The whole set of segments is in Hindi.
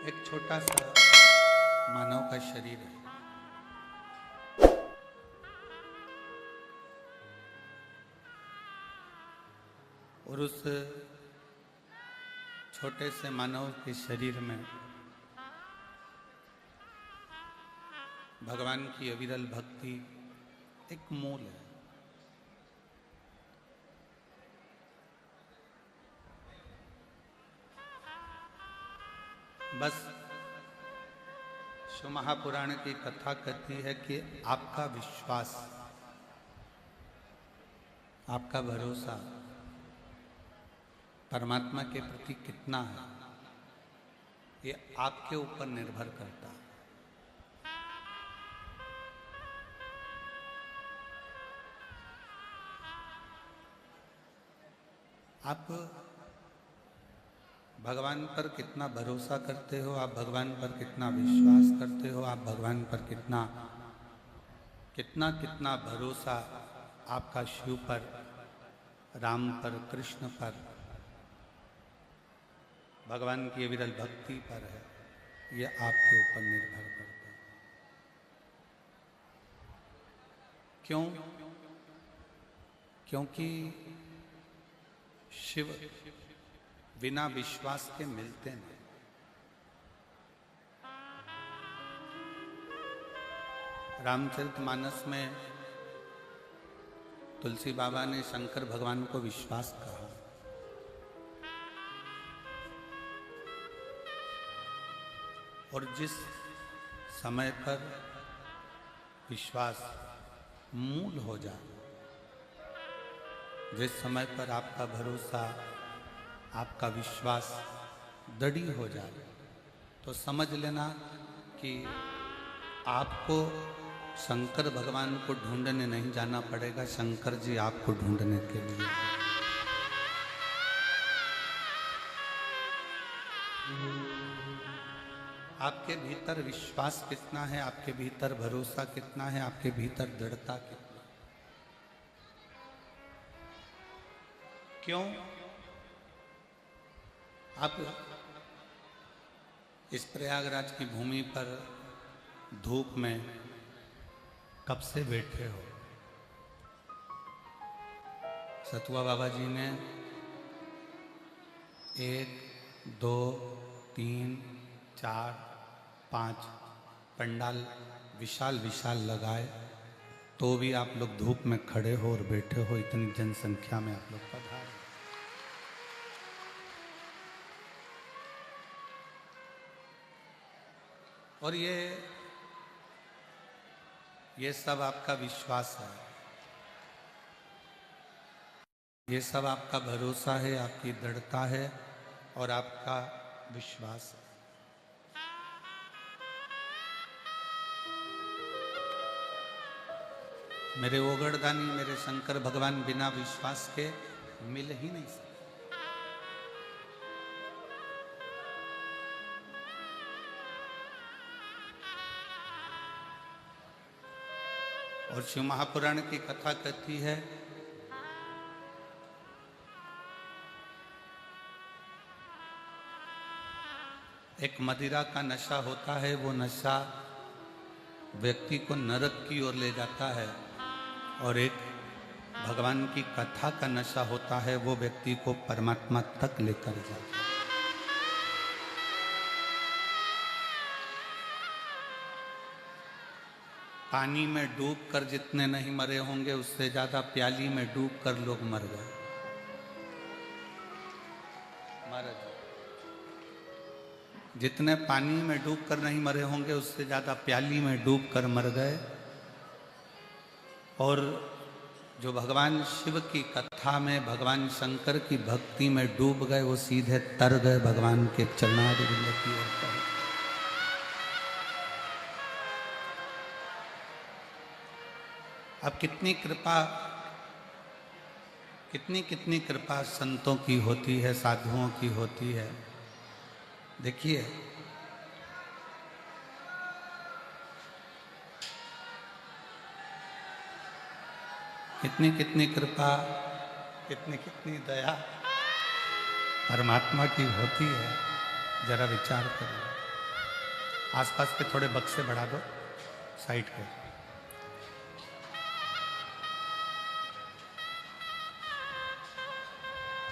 एक छोटा सा मानव का शरीर है। और उस छोटे से मानव के शरीर में भगवान की अविरल भक्ति एक मूल है। बस शिव महापुराण की कथा कहती है कि आपका विश्वास, आपका भरोसा परमात्मा के प्रति कितना है, ये आपके ऊपर निर्भर करता है। आप भगवान पर कितना भरोसा करते हो, आप भगवान पर कितना विश्वास करते हो, आप भगवान पर कितना कितना कितना भरोसा आपका शिव पर, राम पर, कृष्ण पर, भगवान की अविरल भक्ति पर है, ये आपके ऊपर निर्भर करता है। क्यों? क्योंकि शिव बिना विश्वास के मिलते नहीं। रामचरितमानस में तुलसी बाबा ने शंकर भगवान को विश्वास कहा। और जिस समय पर विश्वास मूल हो जाए, जिस समय पर आपका भरोसा, आपका विश्वास दृढ़ हो जाए, तो समझ लेना कि आपको शंकर भगवान को ढूंढने नहीं जाना पड़ेगा, शंकर जी आपको ढूंढने के लिए। आपके भीतर विश्वास कितना है, आपके भीतर भरोसा कितना है, आपके भीतर दृढ़ता कितना। क्यों? आप इस प्रयागराज की भूमि पर धूप में कब से बैठे हो? सतुआ बाबा जी ने 1, 2, 3, 4, 5 पंडाल विशाल विशाल लगाए, तो भी आप लोग धूप में खड़े हो और बैठे हो। इतनी जनसंख्या में आप लोग पधारे। और ये सब आपका विश्वास है, ये सब आपका भरोसा है, आपकी दृढ़ता है और आपका विश्वास है। मेरे ओगड़दानी, मेरे शंकर भगवान बिना विश्वास के मिल ही नहीं सकते। और शिव महापुराण की कथा कहती है एक मदिरा का नशा होता है, वो नशा व्यक्ति को नरक की ओर ले जाता है, और एक भगवान की कथा का नशा होता है, वो व्यक्ति को परमात्मा तक लेकर जाता है। पानी में डूबकर जितने नहीं मरे होंगे, उससे ज्यादा प्याली में डूबकर लोग मर गए। जितने पानी में डूबकर नहीं मरे होंगे, उससे ज्यादा प्याली में डूबकर मर गए। और जो भगवान शिव की कथा में, भगवान शंकर की भक्ति में डूब गए, वो सीधे तर गए भगवान के चरणारविंद की ओर। अब कितनी कृपा संतों की होती है, साधुओं की होती है। देखिए, कितनी कृपा, कितनी दया परमात्मा की होती है। जरा विचार करिए। आसपास के थोड़े बक्से बढ़ा दो साइड पे।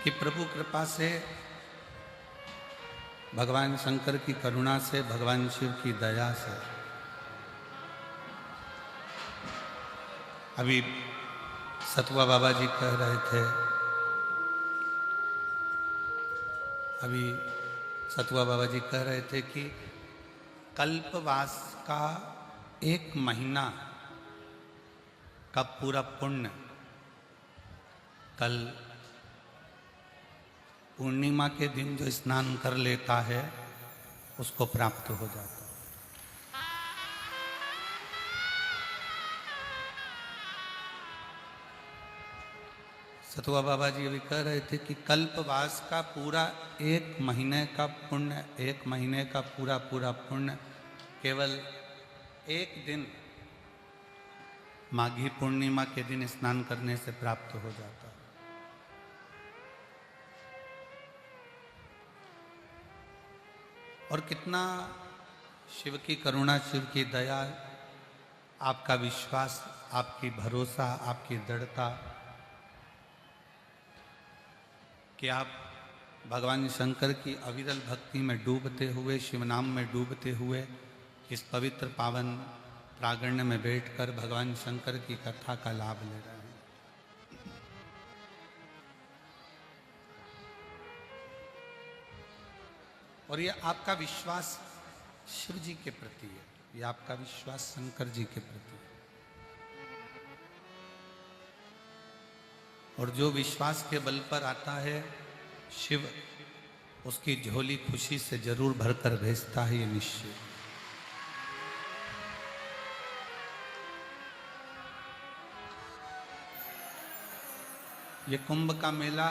कि प्रभु कृपा से, भगवान शंकर की करुणा से, भगवान शिव की दया से अभी सतुआ बाबा जी कह रहे थे, अभी सतुआ बाबा जी कह रहे थे कि कल्पवास का 1 महीना का पूरा पुण्य कल पूर्णिमा के दिन जो स्नान कर लेता है उसको प्राप्त हो जाता है। सतुआ बाबा जी अभी कह रहे थे कि कल्पवास का पूरा 1 महीने का पुण्य, 1 महीने का पूरा पुण्य केवल एक दिन माघी पूर्णिमा के दिन स्नान करने से प्राप्त हो जाता है। और कितना शिव की करुणा, शिव की दया, आपका विश्वास, आपकी भरोसा, आपकी दृढ़ता कि आप भगवान शंकर की अविरल भक्ति में डूबते हुए, शिव नाम में डूबते हुए इस पवित्र पावन प्रांगण में बैठकर भगवान शंकर की कथा का लाभ ले रहे हैं। और ये आपका विश्वास शिव जी के प्रति है, ये आपका विश्वास शंकर जी के प्रति है। और जो विश्वास के बल पर आता है, शिव उसकी झोली खुशी से जरूर भरकर भेजता है, ये निश्चय। ये कुंभ का मेला,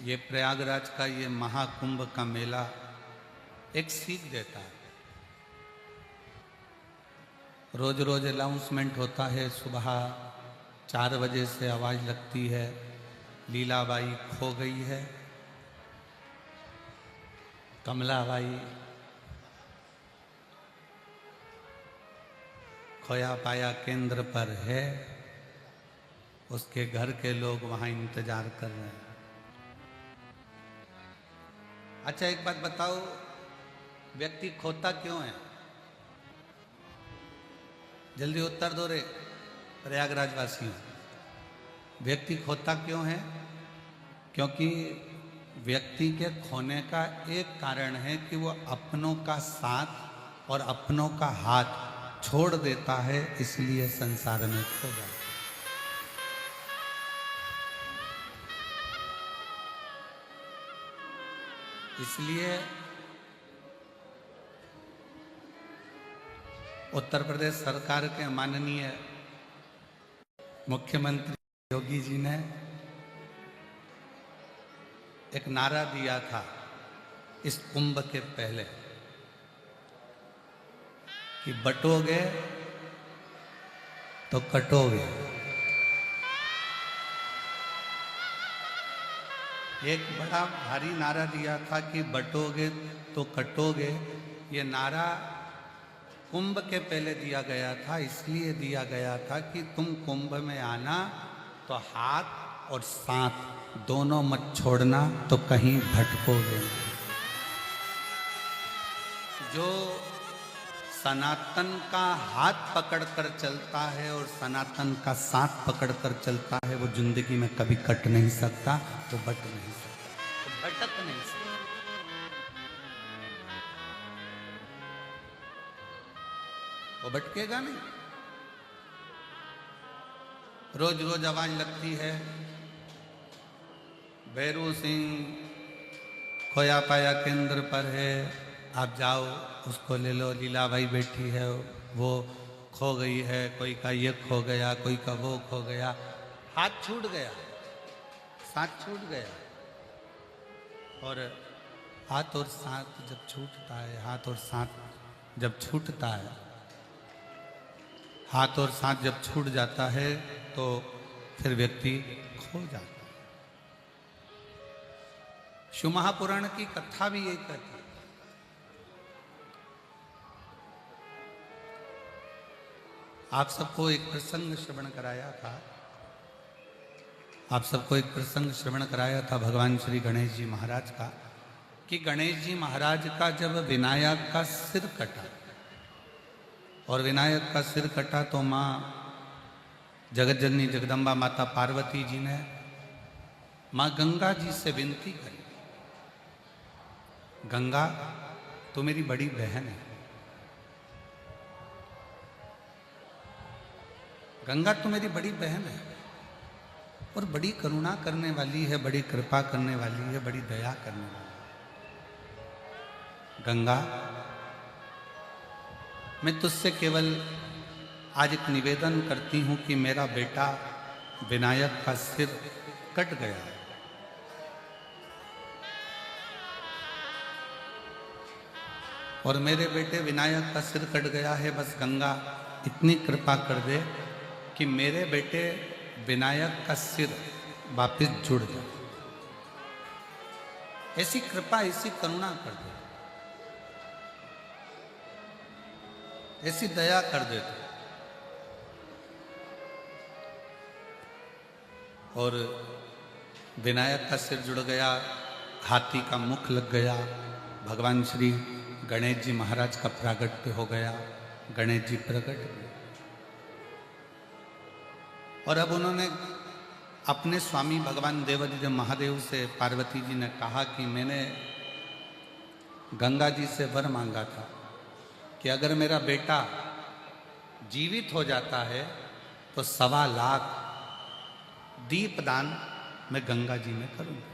ये प्रयागराज का ये महाकुंभ का मेला एक सीख देता है। रोज रोज अनाउंसमेंट होता है, सुबह 4 बजे से आवाज लगती है, लीलाबाई खो गई है, कमलाबाई खोया पाया केंद्र पर है, उसके घर के लोग वहां इंतजार कर रहे हैं। अच्छा एक बात बताओ, व्यक्ति खोता क्यों है? जल्दी उत्तर दो रे प्रयागराज वासियों। व्यक्ति खोता क्यों है? क्योंकि व्यक्ति के खोने का एक कारण है कि वो अपनों का साथ और अपनों का हाथ छोड़ देता है, इसलिए संसार में खो जाता है। इसलिए उत्तर प्रदेश सरकार के माननीय मुख्यमंत्री योगी जी ने एक नारा दिया था इस कुंभ के पहले कि बटोगे तो कटोगे। एक बड़ा भारी नारा दिया था कि बटोगे तो कटोगे। ये नारा कुंभ के पहले दिया गया था, इसलिए दिया गया था कि तुम कुंभ में आना तो हाथ और साथ दोनों मत छोड़ना, तो कहीं भटकोगे। जो सनातन का हाथ पकड़कर चलता है और सनातन का साथ पकड़कर चलता है, वो जिंदगी में कभी कट नहीं सकता, वो बट नहीं सकता, वो भटक नहीं सकता। वो भटकेगा नहीं। रोज रोज आवाज लगती है, भैरू सिंह खोया पाया केंद्र पर है, आप जाओ उसको ले लो, लीलाबाई बैठी है वो खो गई है, कोई का ये खो गया, कोई का वो खो गया। हाथ छूट गया, साथ छूट गया। और हाथ और साथ जब छूटता है, हाथ और साथ जब छूटता है, हाथ और साथ जब छूट जाता है तो फिर व्यक्ति खो जाता है। शिव महापुराण की कथा भी यही कहती है। आप सबको एक प्रसंग श्रवण कराया था। आप सबको एक प्रसंग श्रवण कराया था भगवान श्री गणेश जी महाराज का, कि गणेश जी महाराज का जब विनायक का सिर कटा और विनायक का सिर कटा तो माँ जगत जननी जगदम्बा माता पार्वती जी ने माँ गंगा जी से विनती करी, गंगा तो मेरी बड़ी बहन है, गंगा तो मेरी बड़ी बहन है और बड़ी करुणा करने वाली है, बड़ी कृपा करने वाली है, बड़ी दया करने वाली है। गंगा, मैं तुझसे केवल आज एक निवेदन करती हूं कि मेरा बेटा विनायक का सिर कट गया है, और मेरे बेटे विनायक का सिर कट गया है। बस गंगा इतनी कृपा कर दे कि मेरे बेटे विनायक का सिर वापस जुड़ जाए। ऐसी कृपा, ऐसी करुणा कर दे, ऐसी दया कर दे तो। और विनायक का सिर जुड़ गया, हाथी का मुख लग गया, भगवान श्री गणेश जी महाराज का प्रागट्य हो गया, गणेश जी प्रकट हुए। और अब उन्होंने अपने स्वामी भगवान देवादिदेव महादेव से पार्वती जी ने कहा कि मैंने गंगा जी से वर मांगा था कि अगर मेरा बेटा जीवित हो जाता है तो 1.25 लाख दीपदान मैं गंगा जी में करूंगा।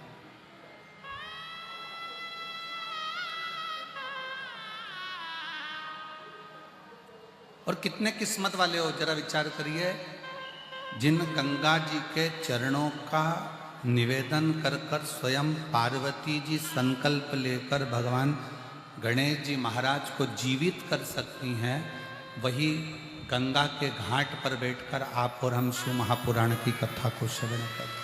और कितने किस्मत वाले हो, जरा विचार करिए, जिन गंगा जी के चरणों का निवेदन कर कर स्वयं पार्वती जी संकल्प लेकर भगवान गणेश जी महाराज को जीवित कर सकती हैं, वही गंगा के घाट पर बैठकर आप और हम शिव महापुराण की कथा को श्रवण करें।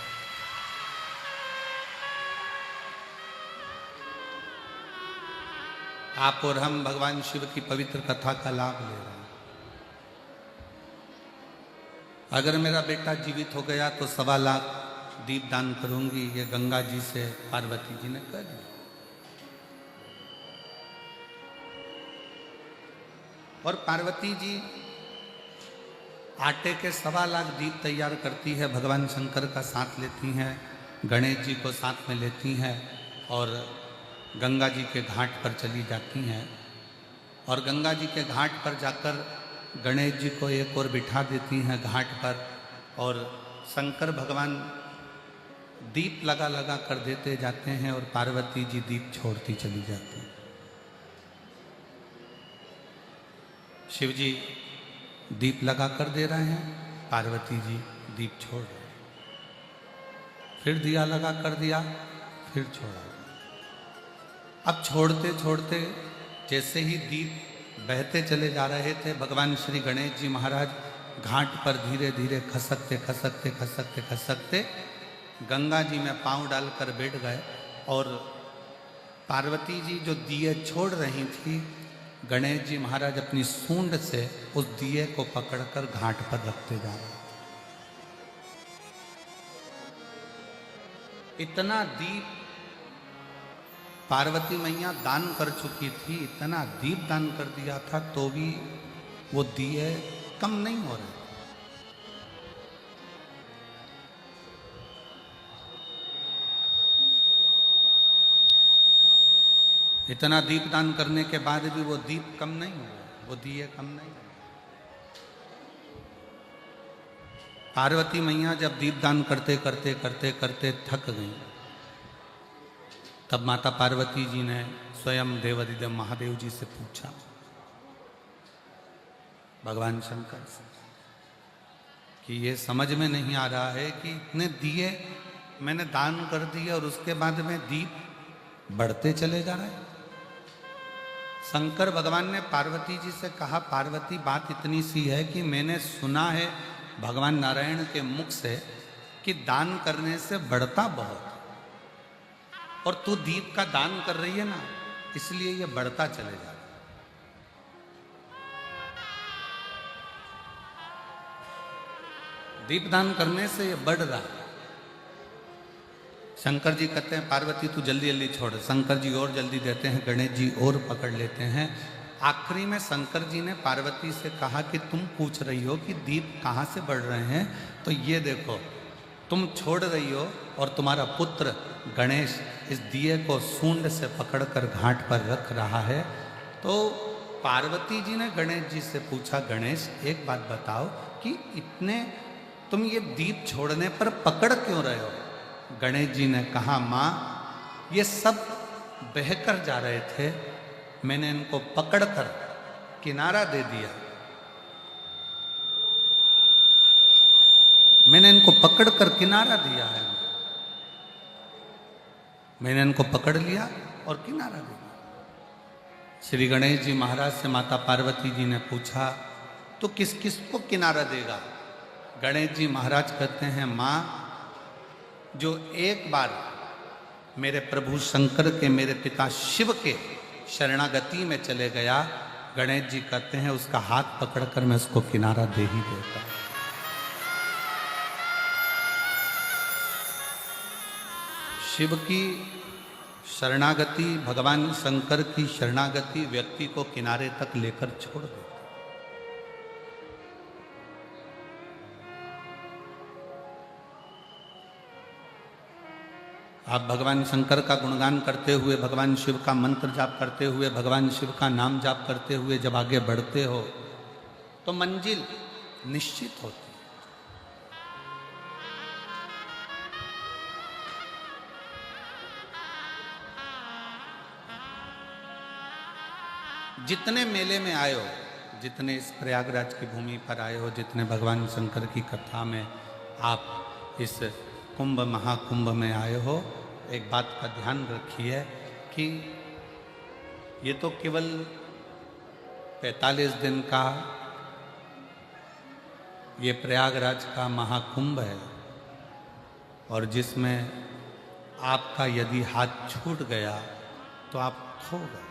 आप और हम भगवान शिव की पवित्र कथा का लाभ ले रहे हैं। अगर मेरा बेटा जीवित हो गया तो 1.25 लाख दीप दान करूंगी, ये गंगा जी से पार्वती जी ने कह दिया। और पार्वती जी आटे के 1.25 लाख दीप तैयार करती है, भगवान शंकर का साथ लेती हैं, गणेश जी को साथ में लेती हैं और गंगा जी के घाट पर चली जाती हैं। और गंगा जी के घाट पर जाकर गणेश जी को एक और बिठा देती हैं घाट पर, और शंकर भगवान दीप लगा लगा कर देते जाते हैं और पार्वती जी दीप छोड़ती चली जाती हैं। शिव जी दीप लगा कर दे रहे हैं, पार्वती जी दीप छोड़ रहे हैं, फिर दिया लगा कर दिया, फिर छोड़ा। अब छोड़ते छोड़ते जैसे ही दीप बहते चले जा रहे थे, भगवान श्री गणेश जी महाराज घाट पर धीरे धीरे खसकते खसकते खसकते खसकते गंगा जी में पांव डालकर बैठ गए। और पार्वती जी जो दिए छोड़ रही थी, गणेश जी महाराज अपनी सूंड से उस दिए को पकड़कर घाट पर रखते जा रहे। इतना दीप पार्वती मैया दान कर चुकी थी, इतना दीप दान कर दिया था, तो भी वो दिए कम नहीं हो रहे। इतना दीप दान करने के बाद भी वो दीप कम नहीं हुआ, वो दिए कम नहीं हुए। पार्वती मैया जब दीप दान करते करते करते करते थक गई, तब माता पार्वती जी ने स्वयं देवादिदेव महादेव जी से पूछा, भगवान शंकर से, कि ये समझ में नहीं आ रहा है कि इतने दिए मैंने दान कर दिए और उसके बाद में दीप बढ़ते चले जा रहे हैं। शंकर भगवान ने पार्वती जी से कहा, पार्वती बात इतनी सी है कि मैंने सुना है भगवान नारायण के मुख से कि दान करने से बढ़ता बहुत, और तू दीप का दान कर रही है ना, इसलिए ये बढ़ता चले जा रहा है। दीपदान करने से ये बढ़ रहा है। शंकर जी कहते हैं पार्वती तू जल्दी जल्दी छोड़, शंकर जी और जल्दी देते हैं, गणेश जी और पकड़ लेते हैं। आखिरी में शंकर जी ने पार्वती से कहा कि तुम पूछ रही हो कि दीप कहाँ से बढ़ रहे हैं, तो ये देखो तुम छोड़ रही हो और तुम्हारा पुत्र गणेश इस दिए को सूंड से पकड़कर घाट पर रख रहा है। तो पार्वती जी ने गणेश जी से पूछा, गणेश एक बात बताओ कि इतने तुम ये दीप छोड़ने पर पकड़ क्यों रहे हो? गणेश जी ने कहा, माँ ये सब बहकर जा रहे थे, मैंने इनको पकड़कर किनारा दे दिया, मैंने इनको पकड़कर किनारा दिया है, मैंने इनको पकड़ लिया और किनारा दे दिया। श्री गणेश जी महाराज से माता पार्वती जी ने पूछा, तो किस किस को किनारा देगा? गणेश जी महाराज कहते हैं, माँ जो एक बार मेरे प्रभु शंकर के, मेरे पिता शिव के शरणागति में चले गया, गणेश जी कहते हैं उसका हाथ पकड़कर मैं उसको किनारा दे ही देता। शिव की शरणागति, भगवान शंकर की शरणागति व्यक्ति को किनारे तक लेकर छोड़ देती। आप भगवान शंकर का गुणगान करते हुए, भगवान शिव का मंत्र जाप करते हुए, भगवान शिव का नाम जाप करते हुए जब आगे बढ़ते हो तो मंजिल निश्चित होती है। जितने मेले में आए हो, जितने इस प्रयागराज की भूमि पर आए हो, जितने भगवान शंकर की कथा में आप इस कुंभ महाकुंभ में आए हो, एक बात का ध्यान रखिए कि ये तो केवल 45 दिन का ये प्रयागराज का महाकुंभ है, और जिसमें आपका यदि हाथ छूट गया तो आप खो गए।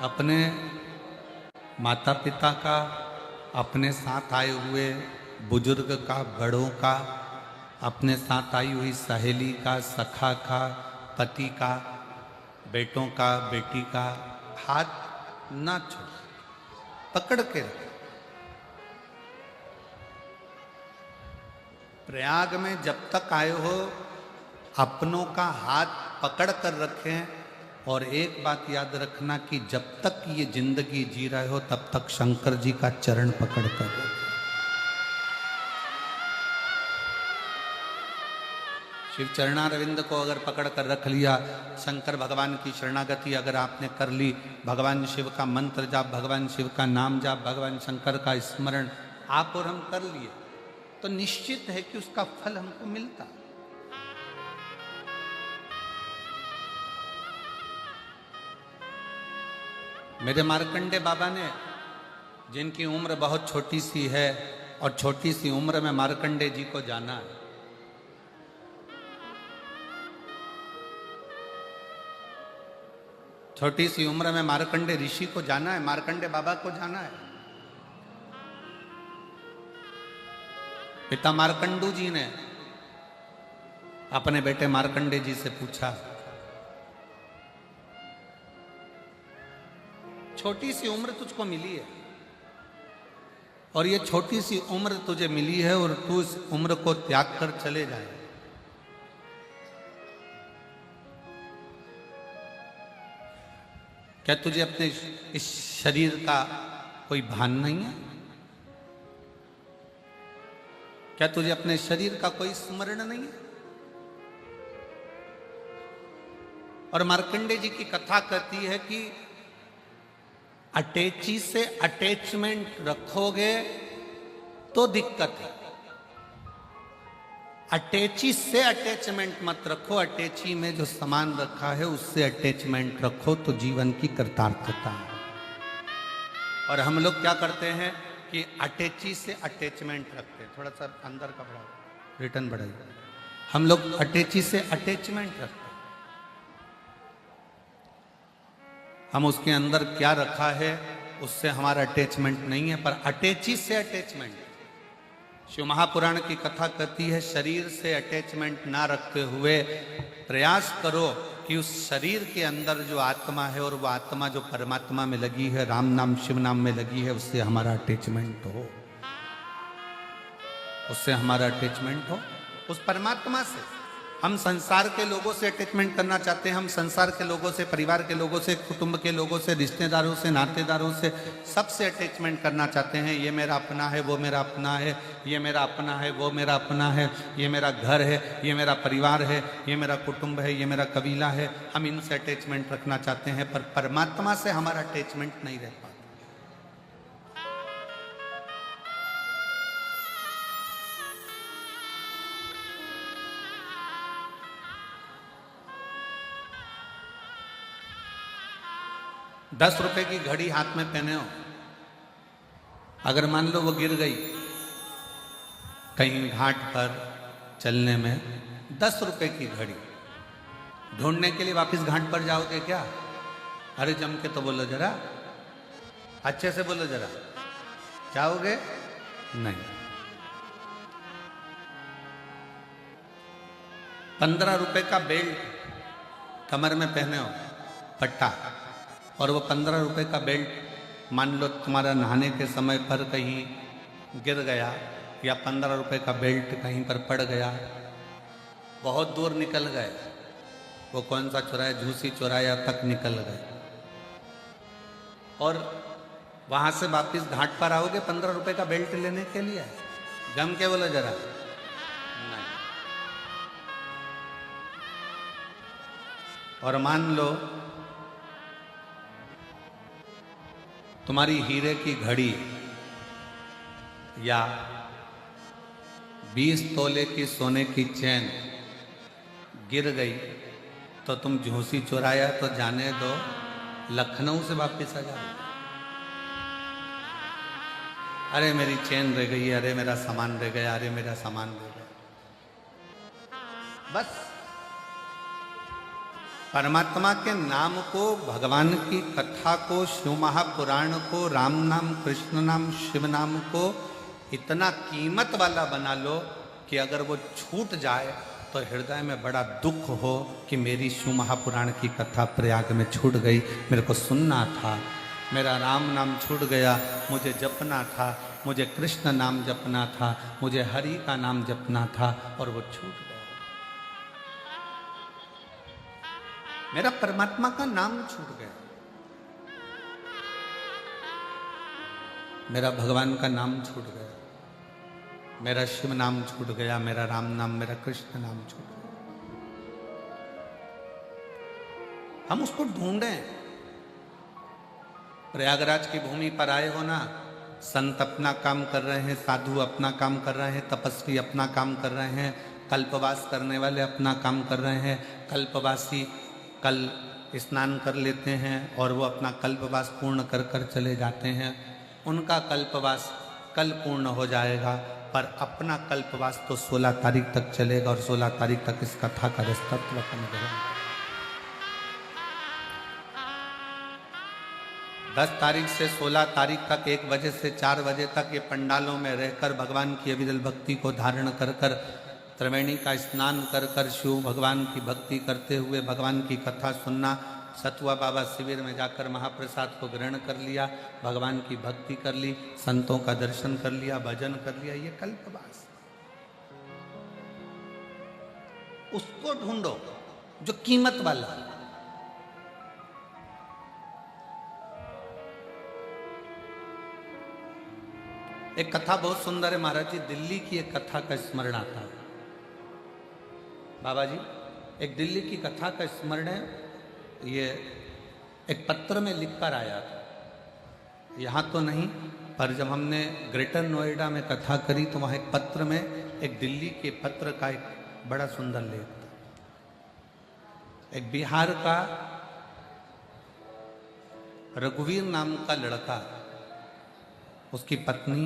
अपने माता पिता का, अपने साथ आए हुए बुजुर्ग का, बड़ों का, अपने साथ आई हुई सहेली का, सखा का, पति का, बेटों का, बेटी का हाथ ना छोड़, पकड़ के रखें। प्रयाग में जब तक आए हो अपनों का हाथ पकड़ कर रखें, और एक बात याद रखना कि जब तक ये जिंदगी जी रहे हो तब तक शंकर जी का चरण पकड़ कर रखें। शिव चरणारविंद को अगर पकड़ कर रख लिया, शंकर भगवान की शरणागति अगर आपने कर ली, भगवान शिव का मंत्र जाप, भगवान शिव का नाम जाप, भगवान शंकर का स्मरण आप और हम कर लिए, तो निश्चित है कि उसका फल हमको मिलता। मेरे मार्कंडे बाबा ने, जिनकी उम्र बहुत छोटी सी है और छोटी सी उम्र में मार्कंडे जी को जाना है, छोटी सी उम्र में मार्कंडे ऋषि को जाना है, मार्कंडे बाबा को जाना है। पिता मार्कंडू जी ने अपने बेटे मार्कंडे जी से पूछा, छोटी सी उम्र तुझको मिली है और ये छोटी सी उम्र तुझे मिली है और तू इस उम्र को त्याग कर चले जाए, क्या तुझे अपने इस शरीर का कोई भान नहीं है? क्या तुझे अपने शरीर का कोई स्मरण नहीं है? और मार्कंडे जी की कथा कहती है कि अटैची से अटैचमेंट रखोगे तो दिक्कत है, अटैची से अटैचमेंट मत रखो, अटैची में जो सामान रखा है उससे अटैचमेंट रखो तो जीवन की कृतार्थता है। और हम लोग क्या करते हैं कि अटैची से अटैचमेंट रखते हैं, थोड़ा सा अंदर का बढ़ाओ, रिटर्न बढ़ाइए, हम लोग अटैची से अटैचमेंट रखते हैं। हम उसके अंदर क्या रखा है उससे हमारा अटैचमेंट नहीं है, पर अटैची से अटैचमेंट। शिव महापुराण की कथा कहती है शरीर से अटैचमेंट ना रखते हुए प्रयास करो कि उस शरीर के अंदर जो आत्मा है और वो आत्मा जो परमात्मा में लगी है, राम नाम शिव नाम में लगी है, उससे हमारा अटैचमेंट हो, उससे हमारा अटैचमेंट हो उस परमात्मा से। हम संसार के लोगों से अटैचमेंट करना चाहते हैं, हम संसार के लोगों से, परिवार के लोगों से, कुटुंब के लोगों से, रिश्तेदारों से, नातेदारों से, सबसे अटैचमेंट करना चाहते हैं। ये मेरा अपना है, वो मेरा अपना है, ये मेरा अपना है, वो मेरा अपना है, ये मेरा घर है, ये मेरा परिवार है, ये मेरा कुटुंब है, ये मेरा कबीला है। हम इनसे अटैचमेंट रखना चाहते हैं, पर परमात्मा से हमारा अटैचमेंट नहीं रह पाता। 10 रुपए की घड़ी हाथ में पहने हो, अगर मान लो वो गिर गई कहीं घाट पर चलने में, 10 रुपए की घड़ी ढूंढने के लिए वापस घाट पर जाओगे क्या? अरे जम के तो बोलो जरा, अच्छे से बोलो जरा, जाओगे नहीं। 15 रुपए का बेल्ट कमर में पहने हो, पट्टा, और वो 15 रुपए का बेल्ट मान लो तुम्हारा नहाने के समय पर कहीं गिर गया, या 15 रुपए का बेल्ट कहीं पर पड़ गया, बहुत दूर निकल गए, वो कौन सा चौराया, झूसी चौराया तक निकल गए, और वहां से वापिस घाट पर आओगे 15 रुपए का बेल्ट लेने के लिए? जम के बोलो जरा, नहीं। और मान लो तुम्हारी हीरे की घड़ी या 20 तोले की सोने की चैन गिर गई, तो तुम झूसी चुराया तो जाने दो, लखनऊ से वापस आ जाओ। अरे मेरी चैन रह गई, अरे मेरा सामान रह गया, अरे मेरा सामान रह गया, बस। परमात्मा के नाम को, भगवान की कथा को, शिव महापुराण को, राम नाम, कृष्ण नाम, शिव नाम को इतना कीमत वाला बना लो कि अगर वो छूट जाए तो हृदय में बड़ा दुख हो कि मेरी शिव महापुराण की कथा प्रयाग में छूट गई, मेरे को सुनना था, मेरा राम नाम छूट गया, मुझे जपना था, मुझे कृष्ण नाम जपना था, मुझे हरि का नाम जपना था, और वो छूट गया। मेरा परमात्मा का नाम छूट गया, मेरा भगवान का नाम छूट गया, मेरा शिव नाम छूट गया, मेरा राम नाम, मेरा कृष्ण नाम छूट गया। हम उसको ढूंढें। प्रयागराज की भूमि पर आए हो ना, संत अपना काम कर रहे हैं, साधु अपना काम कर रहे हैं, तपस्वी अपना काम कर रहे हैं, कल्पवास करने वाले अपना काम कर रहे हैं। कल्पवासी कल स्नान कर लेते हैं और वो अपना कल्पवास पूर्ण कर कर चले जाते हैं, उनका कल्पवास कल पूर्ण हो जाएगा, पर अपना कल्पवास तो 16 तारीख तक चलेगा, और 16 तारीख तक इस कथा का रसतत्व अपन करेंगे। 10 तारीख से 16 तारीख तक 1 बजे से 4 बजे तक ये पंडालों में रहकर भगवान की अविरल भक्ति को धारण कर कर, त्रिवेणी का स्नान कर कर, शिव भगवान की भक्ति करते हुए भगवान की कथा सुनना, सतुआ बाबा शिविर में जाकर महाप्रसाद को ग्रहण कर लिया, भगवान की भक्ति कर ली, संतों का दर्शन कर लिया, भजन कर लिया, ये कल्पवास। उसको ढूंढो जो कीमत वाला। एक कथा बहुत सुंदर है महाराज जी, दिल्ली की एक कथा का स्मरण आता है। बाबा जी, एक दिल्ली की कथा का स्मरण है, ये एक पत्र में लिखकर आया था, यहाँ तो नहीं, पर जब हमने ग्रेटर नोएडा में कथा करी तो वहाँ एक पत्र में, एक दिल्ली के पत्र का एक बड़ा सुंदर लेख था। एक बिहार का रघुवीर नाम का लड़का, उसकी पत्नी,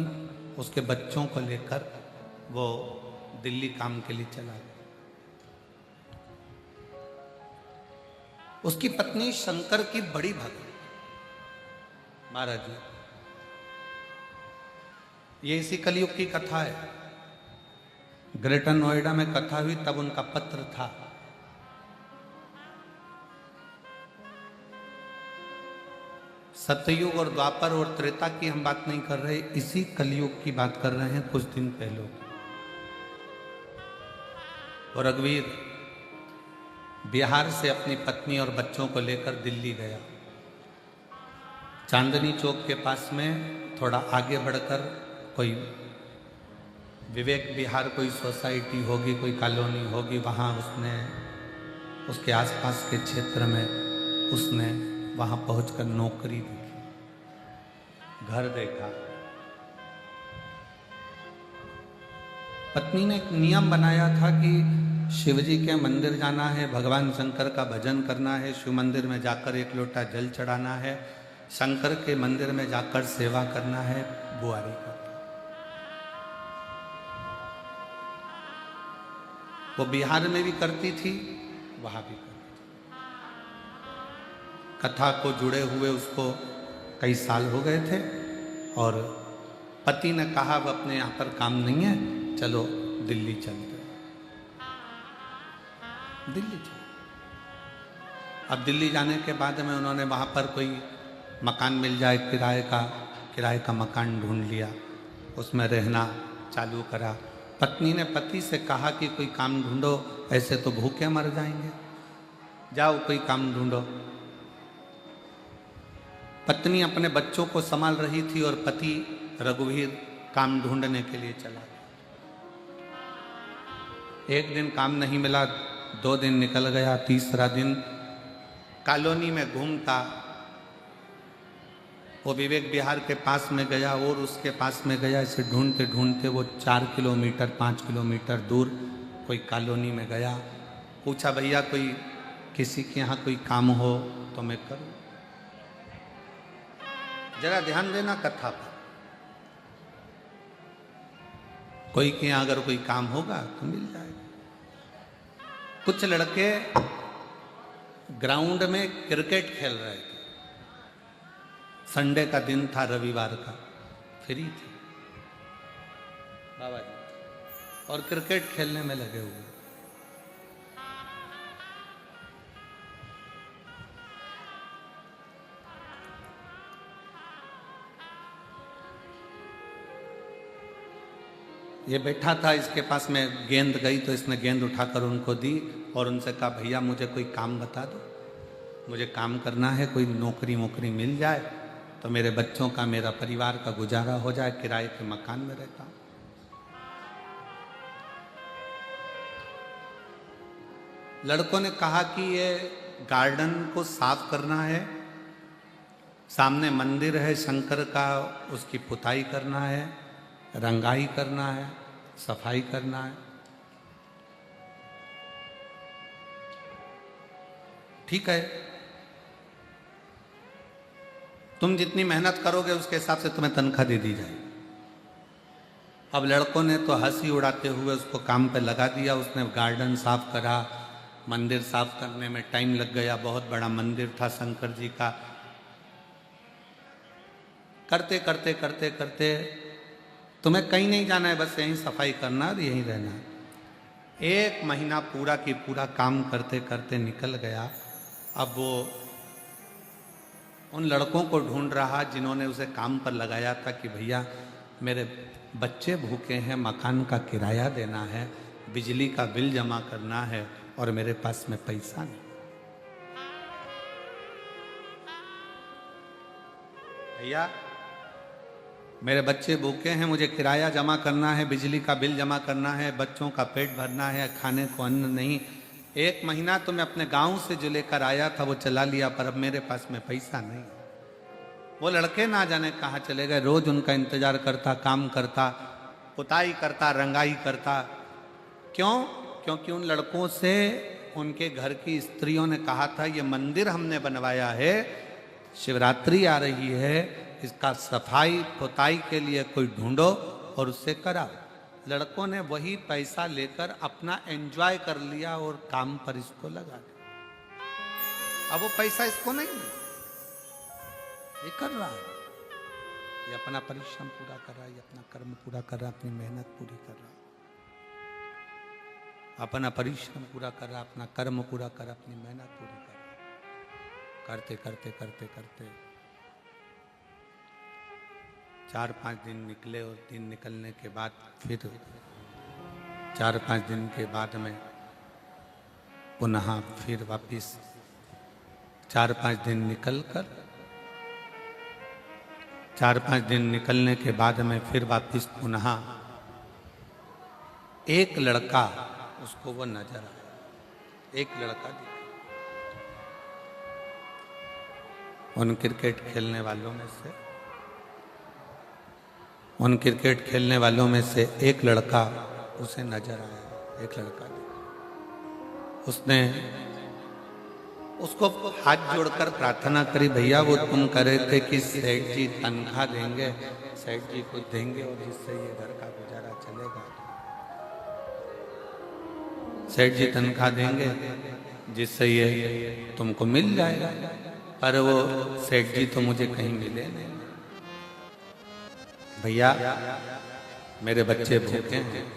उसके बच्चों को लेकर वो दिल्ली काम के लिए चला गया। उसकी पत्नी शंकर की बड़ी भक्त, महाराज जी, ये इसी कलयुग की कथा है। ग्रेटर नोएडा में कथा हुई तब उनका पत्र था। सतयुग और द्वापर और त्रेता की हम बात नहीं कर रहे, इसी कलयुग की बात कर रहे हैं, कुछ दिन पहले। और रघुवीर बिहार से अपनी पत्नी और बच्चों को लेकर दिल्ली गया। चांदनी चौक के पास में थोड़ा आगे बढ़कर कोई विवेक विहार, कोई सोसाइटी होगी, कोई कॉलोनी होगी, वहाँ उसने उसके आसपास के क्षेत्र में उसने वहाँ पहुंचकर नौकरी देखी, घर देखा। पत्नी ने एक नियम बनाया था कि शिवजी के मंदिर जाना है, भगवान शंकर का भजन करना है, शिव मंदिर में जाकर एक लोटा जल चढ़ाना है, शंकर के मंदिर में जाकर सेवा करना है, बुआरी करना। वो बिहार में भी करती थी, वहां भी करती थी। कथा को जुड़े हुए उसको कई साल हो गए थे और पति ने कहा अब अपने यहाँ पर काम नहीं है, चलो दिल्ली चलते। दिल्ली चले। अब दिल्ली जाने के बाद में उन्होंने वहाँ पर कोई मकान मिल जाए किराए का मकान ढूंढ लिया, उसमें रहना चालू करा। पत्नी ने पति से कहा कि कोई काम ढूंढो, ऐसे तो भूखे मर जाएंगे, जाओ कोई काम ढूंढो। पत्नी अपने बच्चों को संभाल रही थी और पति रघुवीर काम ढूंढने के लिए चला गया। एक दिन काम नहीं मिला, 2 दिन निकल गया, तीसरा दिन कॉलोनी में घूमता वो विवेक विहार के पास में गया और उसके पास में गया। इसे ढूंढते ढूंढते वो 4 किलोमीटर 5 किलोमीटर दूर कोई कॉलोनी में गया। पूछा भैया कोई किसी के यहाँ कोई काम हो तो मैं करूँ। जरा ध्यान देना कथा पर, कोई के यहाँ अगर कोई काम होगा तो मिल जाएगा। कुछ लड़के ग्राउंड में क्रिकेट खेल रहे थे, संडे का दिन था, रविवार का, फ्री थे बाबा जी, और क्रिकेट खेलने में लगे हुए। ये बैठा था, इसके पास में गेंद गई तो इसने गेंद उठाकर उनको दी और उनसे कहा भैया मुझे कोई काम बता दो, मुझे काम करना है, कोई नौकरी वोकरी मिल जाए तो मेरे बच्चों का, मेरा परिवार का गुजारा हो जाए, किराए के मकान में रहता हूं। लड़कों ने कहा कि ये गार्डन को साफ करना है, सामने मंदिर है शंकर का, उसकी पुताई करना है, रंगाई करना है, सफाई करना है। ठीक है, तुम जितनी मेहनत करोगे उसके हिसाब से तुम्हें तनख्वाह दे दी जाएगी। अब लड़कों ने तो हंसी उड़ाते हुए उसको काम पे लगा दिया। उसने गार्डन साफ करा, मंदिर साफ करने में टाइम लग गया, बहुत बड़ा मंदिर था शंकर जी का। करते करते करते करते तुम्हें कहीं नहीं जाना है, बस यहीं सफाई करना और यहीं रहना है। 1 महीना पूरा की पूरा काम करते करते निकल गया। अब वो उन लड़कों को ढूंढ रहा जिन्होंने उसे काम पर लगाया था कि भैया मेरे बच्चे भूखे हैं, मकान का किराया देना है, बिजली का बिल जमा करना है और मेरे पास में पैसा नहीं। भैया मेरे बच्चे भूखे हैं, मुझे किराया जमा करना है, बिजली का बिल जमा करना है, बच्चों का पेट भरना है, खाने को अन्न नहीं। 1 महीना तो मैं अपने गांव से जो लेकर आया था वो चला लिया, पर अब मेरे पास में पैसा नहीं। वो लड़के ना जाने कहाँ चले गए। रोज उनका इंतजार करता, काम करता, पुताई करता, रंगाई करता। क्यों? क्योंकि उन लड़कों से उनके घर की स्त्रियों ने कहा था ये मंदिर हमने बनवाया है, शिवरात्रि आ रही है, इसका सफाई पुताई के लिए कोई ढूंढो और उससे कराओ। लड़कों ने वही पैसा लेकर अपना एंजॉय कर लिया और काम पर इसको लगा दिया। अब वो पैसा इसको नहीं है, ये कर रहा है। ये अपना परिश्रम पूरा कर रहा है, ये अपना कर्म पूरा कर रहा है, अपनी मेहनत पूरी कर रहा है, अपना परिश्रम पूरा कर रहा, अपना कर्म पूरा कर, अपनी मेहनत पूरी कर रहा। करते करते करते करते 4-5 दिन निकले और दिन निकलने के बाद फिर 4-5 दिन के बाद में पुनः फिर वापिस 4-5 दिन निकल कर 4-5 दिन निकलने के बाद में फिर वापिस पुनः एक लड़का उसको वो नजर आया, एक लड़का दिखा। उन क्रिकेट खेलने वालों में से एक लड़का उसे नजर आया, एक लड़का दिखा। उसने उसको हाथ जोड़कर प्रार्थना करी, भैया वो तुम करे थे कि सेठ जी तनख्वाह देंगे, सेठ जी कुछ देंगे और जिससे ये घर का गुजारा चलेगा। सेठ जी तनख्वाह देंगे जिससे ये तुमको मिल जाएगा, पर वो सेठ जी तो मुझे कहीं मिले नहीं। भैया मेरे बच्चे भूखे हैं,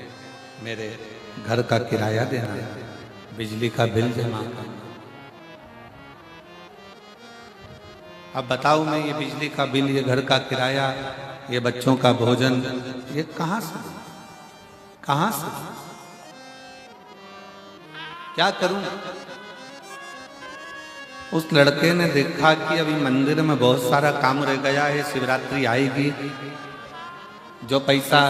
मेरे घर का किराया देना है, बिजली का बिल जमा करना। अब बताओ मैं ये बिजली का बिल, ये घर का किराया, ये बच्चों का भोजन, ये कहां से क्या करूं? उस लड़के ने देखा कि अभी मंदिर में बहुत सारा काम रह गया है, शिवरात्रि आएगी, जो पैसा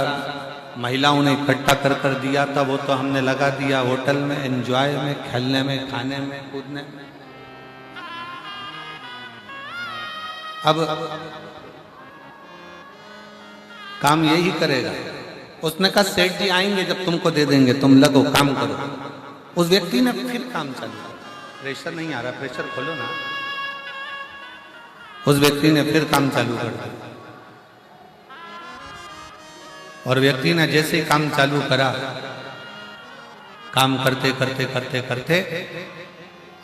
महिलाओं ने इकट्ठा कर दिया था वो तो हमने लगा दिया होटल में, एंजॉय में, खेलने में, खाने में, कूदने में। अब काम यही करेगा। उसने कहा सेठ जी आएंगे जब तुमको दे देंगे, तुम लगो काम करो। उस व्यक्ति ने फिर काम चालू किया। प्रेशर नहीं आ रहा, प्रेशर खोलो ना। उस व्यक्ति ने फिर काम चालू कर दिया और व्यक्ति ने जैसे ही काम चालू करा, काम करते करते करते करते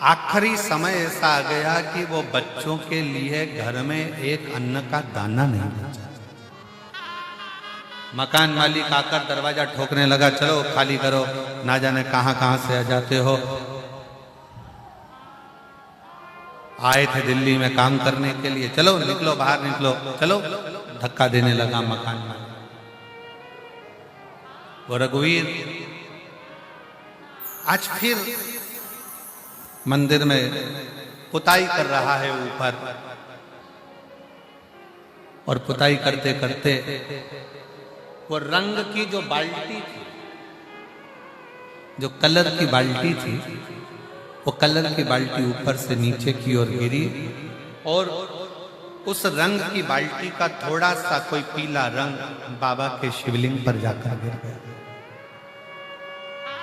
आखिरी समय ऐसा आ गया कि वो बच्चों के लिए घर में एक अन्न का दाना नहीं बचा। मकान मालिक आकर दरवाजा ठोकने लगा, चलो खाली करो, ना जाने कहां कहां से आ जाते हो, आए थे दिल्ली में काम करने के लिए, चलो निकलो, बाहर निकलो, चलो। धक्का देने लगा मकान मालिक। वो रघुवीर आज फिर मंदिर में पुताई कर रहा है ऊपर, और पुताई करते करते वो रंग की जो बाल्टी थी, जो कलर की बाल्टी थी, वो कलर की बाल्टी ऊपर से नीचे की ओर गिरी और उस रंग की बाल्टी का थोड़ा सा कोई पीला रंग बाबा के शिवलिंग पर जाकर गिर गया।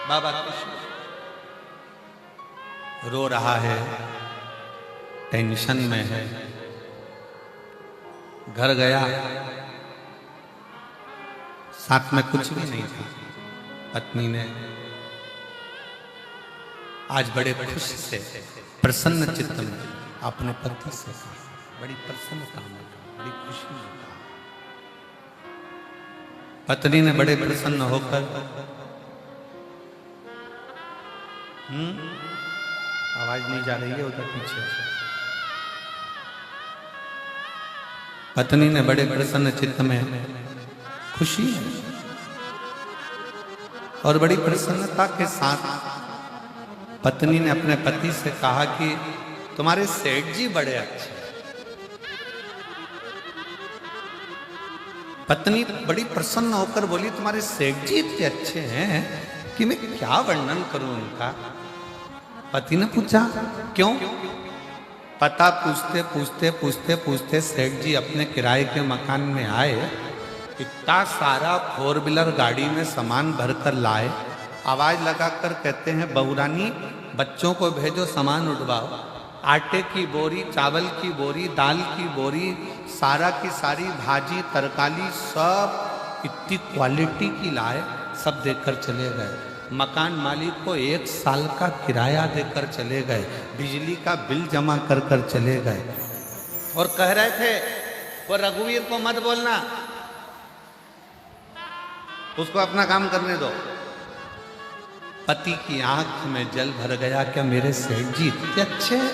बाबा कृष्ण रो रहा है, टेंशन में है। घर गया, साथ में कुछ भी नहीं था। पत्नी ने आज बड़े खुश से, प्रसन्न चित्त में अपने पति से कहा, बड़ी प्रसन्नता में, बड़ी खुशी में कहा। पत्नी ने बड़े प्रसन्न होकर आवाज नहीं जा रही है उधर पीछे। पत्नी ने बड़े प्रसन्न चित्त में, खुशी और बड़ी प्रसन्नता के साथ पत्नी ने अपने पति से कहा कि तुम्हारे सेठ जी बड़े अच्छे। पत्नी बड़ी प्रसन्न होकर बोली, तुम्हारे सेठ जी इतने अच्छे हैं कि मैं क्या वर्णन करूं उनका। पति ने पूछा क्यों? पता पूछते पूछते पूछते पूछते सेठ जी अपने किराए के मकान में आए, इतना सारा 4 व्हीलर गाड़ी में सामान भरकर लाए। आवाज लगाकर कहते हैं, बहुरानी बच्चों को भेजो सामान उठवाओ। आटे की बोरी, चावल की बोरी, दाल की बोरी, सारा की सारी भाजी तरकारी सब इतनी क्वालिटी की लाए, सब देकर चले गए। मकान मालिक को 1 साल का किराया देकर चले गए, बिजली का बिल जमा कर चले गए और कह रहे थे वो रघुवीर को मत बोलना, उसको अपना काम करने दो। पति की आंख में जल भर गया, क्या मेरे सेठ जी इतने अच्छे हैं,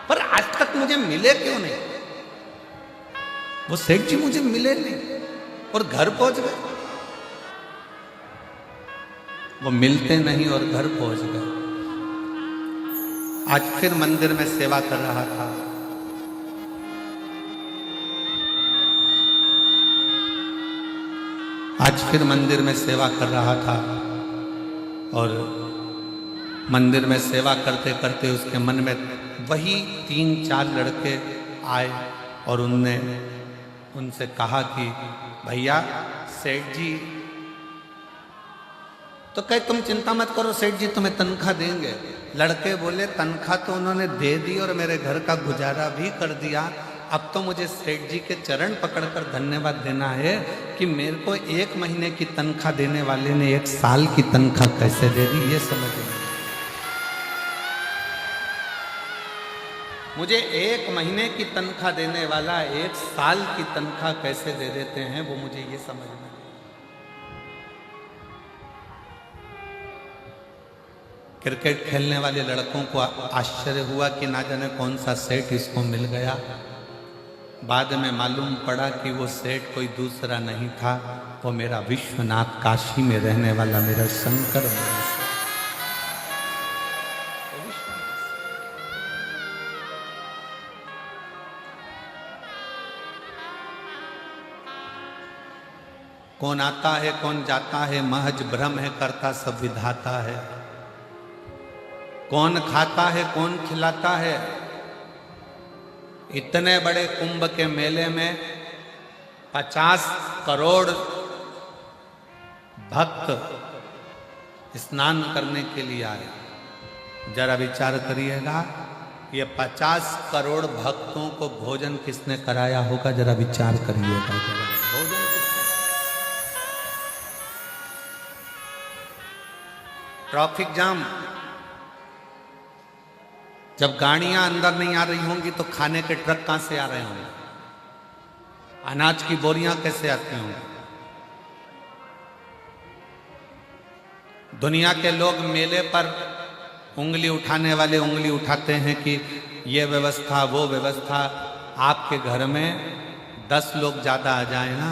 पर आज तक मुझे मिले क्यों नहीं? वो सेठ जी मुझे मिले नहीं और घर पहुंच गए। वो मिलते नहीं और घर पहुंच गए। आज फिर मंदिर में सेवा कर रहा था। आज फिर मंदिर में सेवा कर रहा था और मंदिर में सेवा करते करते उसके मन में वही 3-4 लड़के आए और उनसे कहा कि भैया सेठ जी, तो कहे तुम चिंता मत करो, सेठ जी तुम्हें तनख्वाह देंगे। लड़के बोले तनख्वाह तो उन्होंने दे दी और मेरे घर का गुजारा भी कर दिया, अब तो मुझे सेठ जी के चरण पकड़कर धन्यवाद देना है कि मेरे को 1 महीने की तनख्वाह देने वाले ने 1 साल की तनख्वाह कैसे दे दी, ये समझ नहीं। मुझे 1 महीने की तनख्वाह देने वाला 1 साल की तनख्वाह कैसे दे देते हैं, वो मुझे ये समझ नहीं। क्रिकेट खेलने वाले लड़कों को आश्चर्य हुआ कि ना जाने कौन सा सेठ इसको मिल गया। बाद में मालूम पड़ा कि वो सेठ कोई दूसरा नहीं था, वो मेरा विश्वनाथ, काशी में रहने वाला मेरा शंकर है। कौन आता है कौन जाता है महज भ्रम है, करता सब विधाता है। कौन खाता है कौन खिलाता है। इतने बड़े कुंभ के मेले में 50 करोड़ भक्त स्नान करने के लिए आए। जरा विचार करिएगा, ये 50 करोड़ भक्तों को भोजन किसने कराया होगा? जरा विचार करिएगा, जरा भोजन किसने? ट्रैफिक जाम, जब गाड़ियां अंदर नहीं आ रही होंगी तो खाने के ट्रक कहां से आ रहे होंगे? अनाज की बोरियां कैसे आती होंगी? दुनिया के लोग मेले पर उंगली उठाने वाले उंगली उठाते हैं कि ये व्यवस्था वो व्यवस्था। आपके घर में 10 लोग ज्यादा आ जाए ना,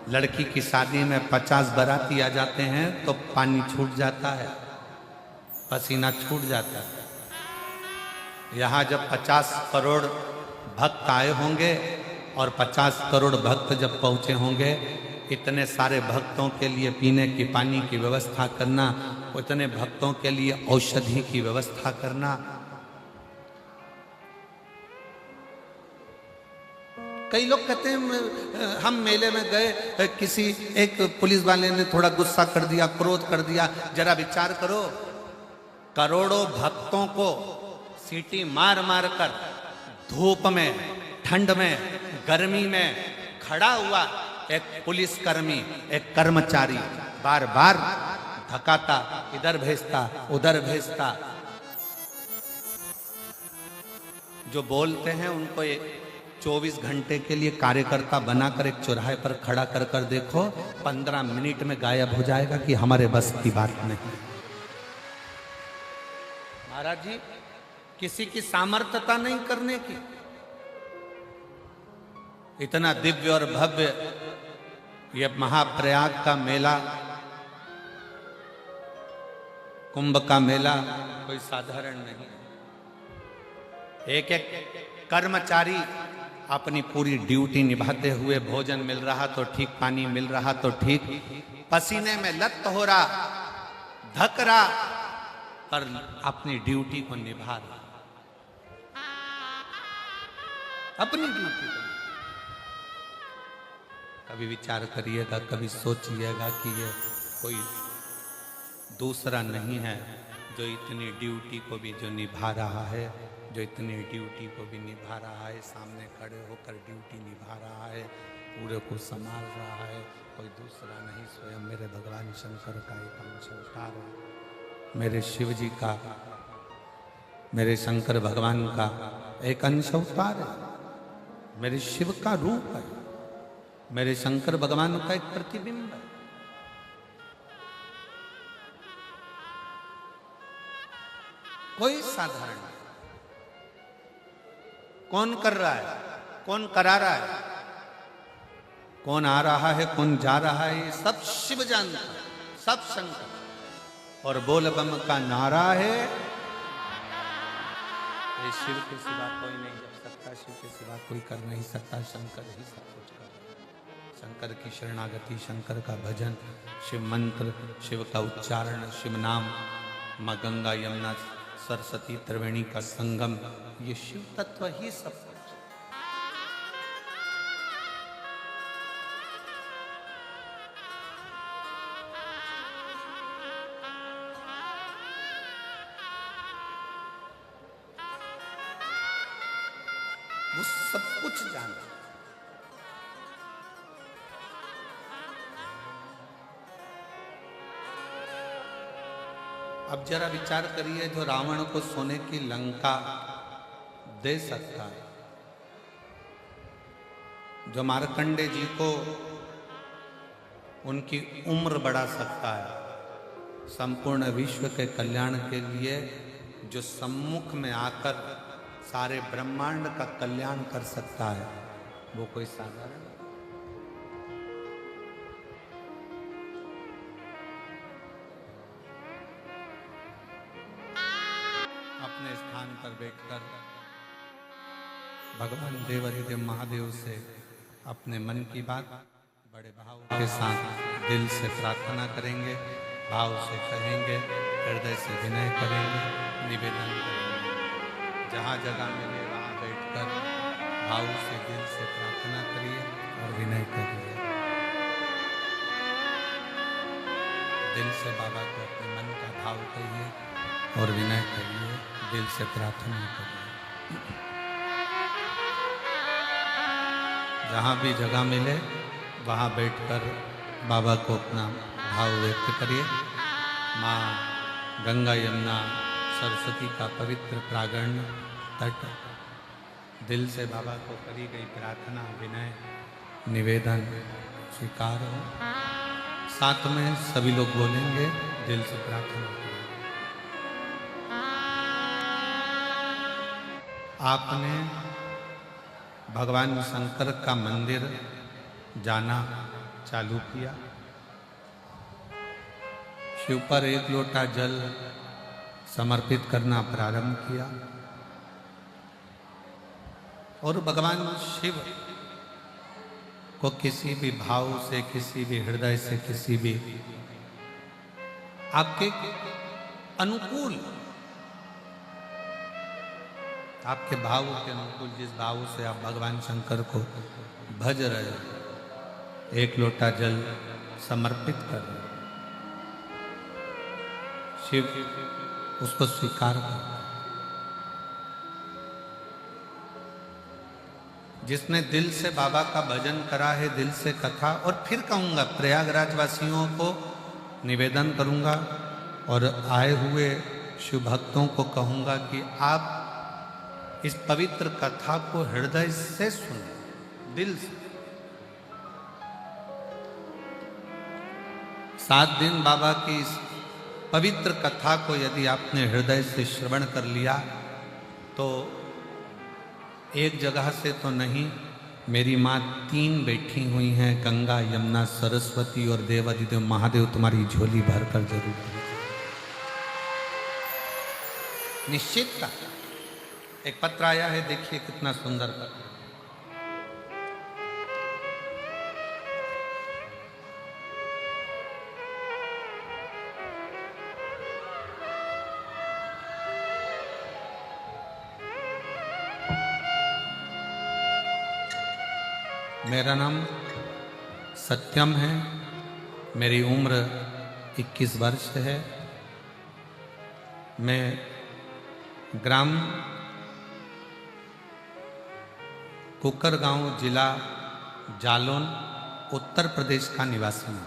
लड़की की शादी में 50 बाराती आ जाते हैं तो पानी छूट जाता है, पसीना छूट जाता है। यहाँ जब 50 करोड़ भक्त आए होंगे और 50 करोड़ भक्त जब पहुँचे होंगे, इतने सारे भक्तों के लिए पीने की पानी की व्यवस्था करना, उतने भक्तों के लिए औषधि की व्यवस्था करना। कई लोग कहते हैं हम मेले में गए, किसी एक पुलिस वाले ने थोड़ा गुस्सा कर दिया, क्रोध कर दिया। जरा विचार करो, करोड़ों भक्तों को सीटी मार मार कर धूप में, ठंड में, गर्मी में खड़ा हुआ एक पुलिसकर्मी, एक कर्मचारी बार बार धकाता, इधर भेजता उधर भेजता। जो बोलते हैं उनको 24 घंटे के लिए कार्यकर्ता बनाकर एक चौराहे पर खड़ा कर कर देखो, 15 मिनट में गायब हो जाएगा कि हमारे बस की बात नहीं। महाराज जी, किसी की सामर्थ्यता नहीं करने की। इतना दिव्य और भव्य ये महाप्रयाग का मेला, कुंभ का मेला कोई साधारण नहीं। एक एक कर्मचारी अपनी पूरी ड्यूटी निभाते हुए, भोजन मिल रहा तो ठीक, पानी मिल रहा तो ठीक, पसीने में लत हो रहा, धक रहा, पर अपनी ड्यूटी को निभा रहा, अपनी ड्यूटी को। कभी विचार करिएगा, कभी सोचिएगा कि ये कोई दूसरा नहीं है जो इतनी ड्यूटी को भी जो निभा रहा है, जो इतनी ड्यूटी को भी निभा रहा है, सामने खड़े होकर ड्यूटी निभा रहा है, पूरे को संभाल रहा है। कोई दूसरा नहीं, स्वयं मेरे भगवान शंकर का एक अंश अवतार है, मेरे शिव जी का, मेरे शंकर भगवान का एक अंश अवतार है। मेरे शिव का रूप है, मेरे शंकर भगवान का एक प्रतिबिंब है। कोई साधारण नहीं। कौन कर रहा है, कौन करा रहा है, कौन आ रहा है, कौन जा रहा है, ये सब शिव जानता है, सब शंकर। और बोल बम का नारा है, ये शिव के सिवा कोई नहीं कर सकता, शिव के सिवा कोई कर नहीं सकता, शंकर ही सब कुछ कर रहा है। शंकर की शरणागति, शंकर का भजन, शिव मंत्र, शिव का उच्चारण, शिव नाम, माँ गंगा यमुना सरस्वती त्रिवेणी का संगम, ये शिव तत्व ही सब कुछ। वो सब कुछ जानता। अब जरा विचार करिए, जो रावण को सोने की लंका दे सकता है, जो मार्कंडे जी को उनकी उम्र बढ़ा सकता है, संपूर्ण विश्व के कल्याण के लिए जो सम्मुख में आकर सारे ब्रह्मांड का कल्याण कर सकता है, वो कोई साधारण नहीं। अपने स्थान पर बैठकर भगवान देवाधिदेव महादेव से अपने मन की बात बड़े भाव के साथ दिल से प्रार्थना करेंगे, भाव से कहेंगे, हृदय से विनय करेंगे, निवेदन करेंगे। जहाँ जगह मिले वहाँ बैठकर भाव से दिल से प्रार्थना करिए और विनय करिए। दिल से बाबा को अपने मन का भाव कहिए और विनय करिए, दिल से प्रार्थना करिए। जहाँ भी जगह मिले वहाँ बैठकर बाबा को अपना भाव व्यक्त करिए। माँ गंगा यमुना सरस्वती का पवित्र प्रांगण तट, दिल से बाबा को करी गई प्रार्थना, विनय, निवेदन स्वीकार हो। साथ में सभी लोग बोलेंगे, दिल से प्रार्थना करें। आपने भगवान शंकर का मंदिर जाना चालू किया, शिव पर एक लोटा जल समर्पित करना प्रारंभ किया और भगवान शिव को किसी भी भाव से, किसी भी हृदय से, किसी भी आपके अनुकूल, आपके भाव के अनुकूल, जिस भाव से आप भगवान शंकर को भज रहे हो, एक लोटा जल समर्पित कर रहे हो। शिव उसको स्वीकार कर। जिसने दिल से बाबा का भजन करा है, दिल से कथा, और फिर कहूँगा प्रयागराज वासियों को निवेदन करूँगा और आए हुए शिव भक्तों को कहूँगा कि आप इस पवित्र कथा को हृदय से सुने, दिल से। 7 दिन बाबा की इस पवित्र कथा को यदि आपने हृदय से श्रवण कर लिया तो एक जगह से तो नहीं, मेरी माँ 3 बैठी हुई हैं, गंगा यमुना सरस्वती और देवाधिदेव महादेव तुम्हारी झोली भरकर जरूर देंगे। निश्चित का एक पत्र आया है, देखिए कितना सुंदर पत्र। मेरा नाम सत्यम है, मेरी उम्र 21 वर्ष है। मैं ग्राम कुकर गांव, जिला जालौन, उत्तर प्रदेश का निवासी हूँ।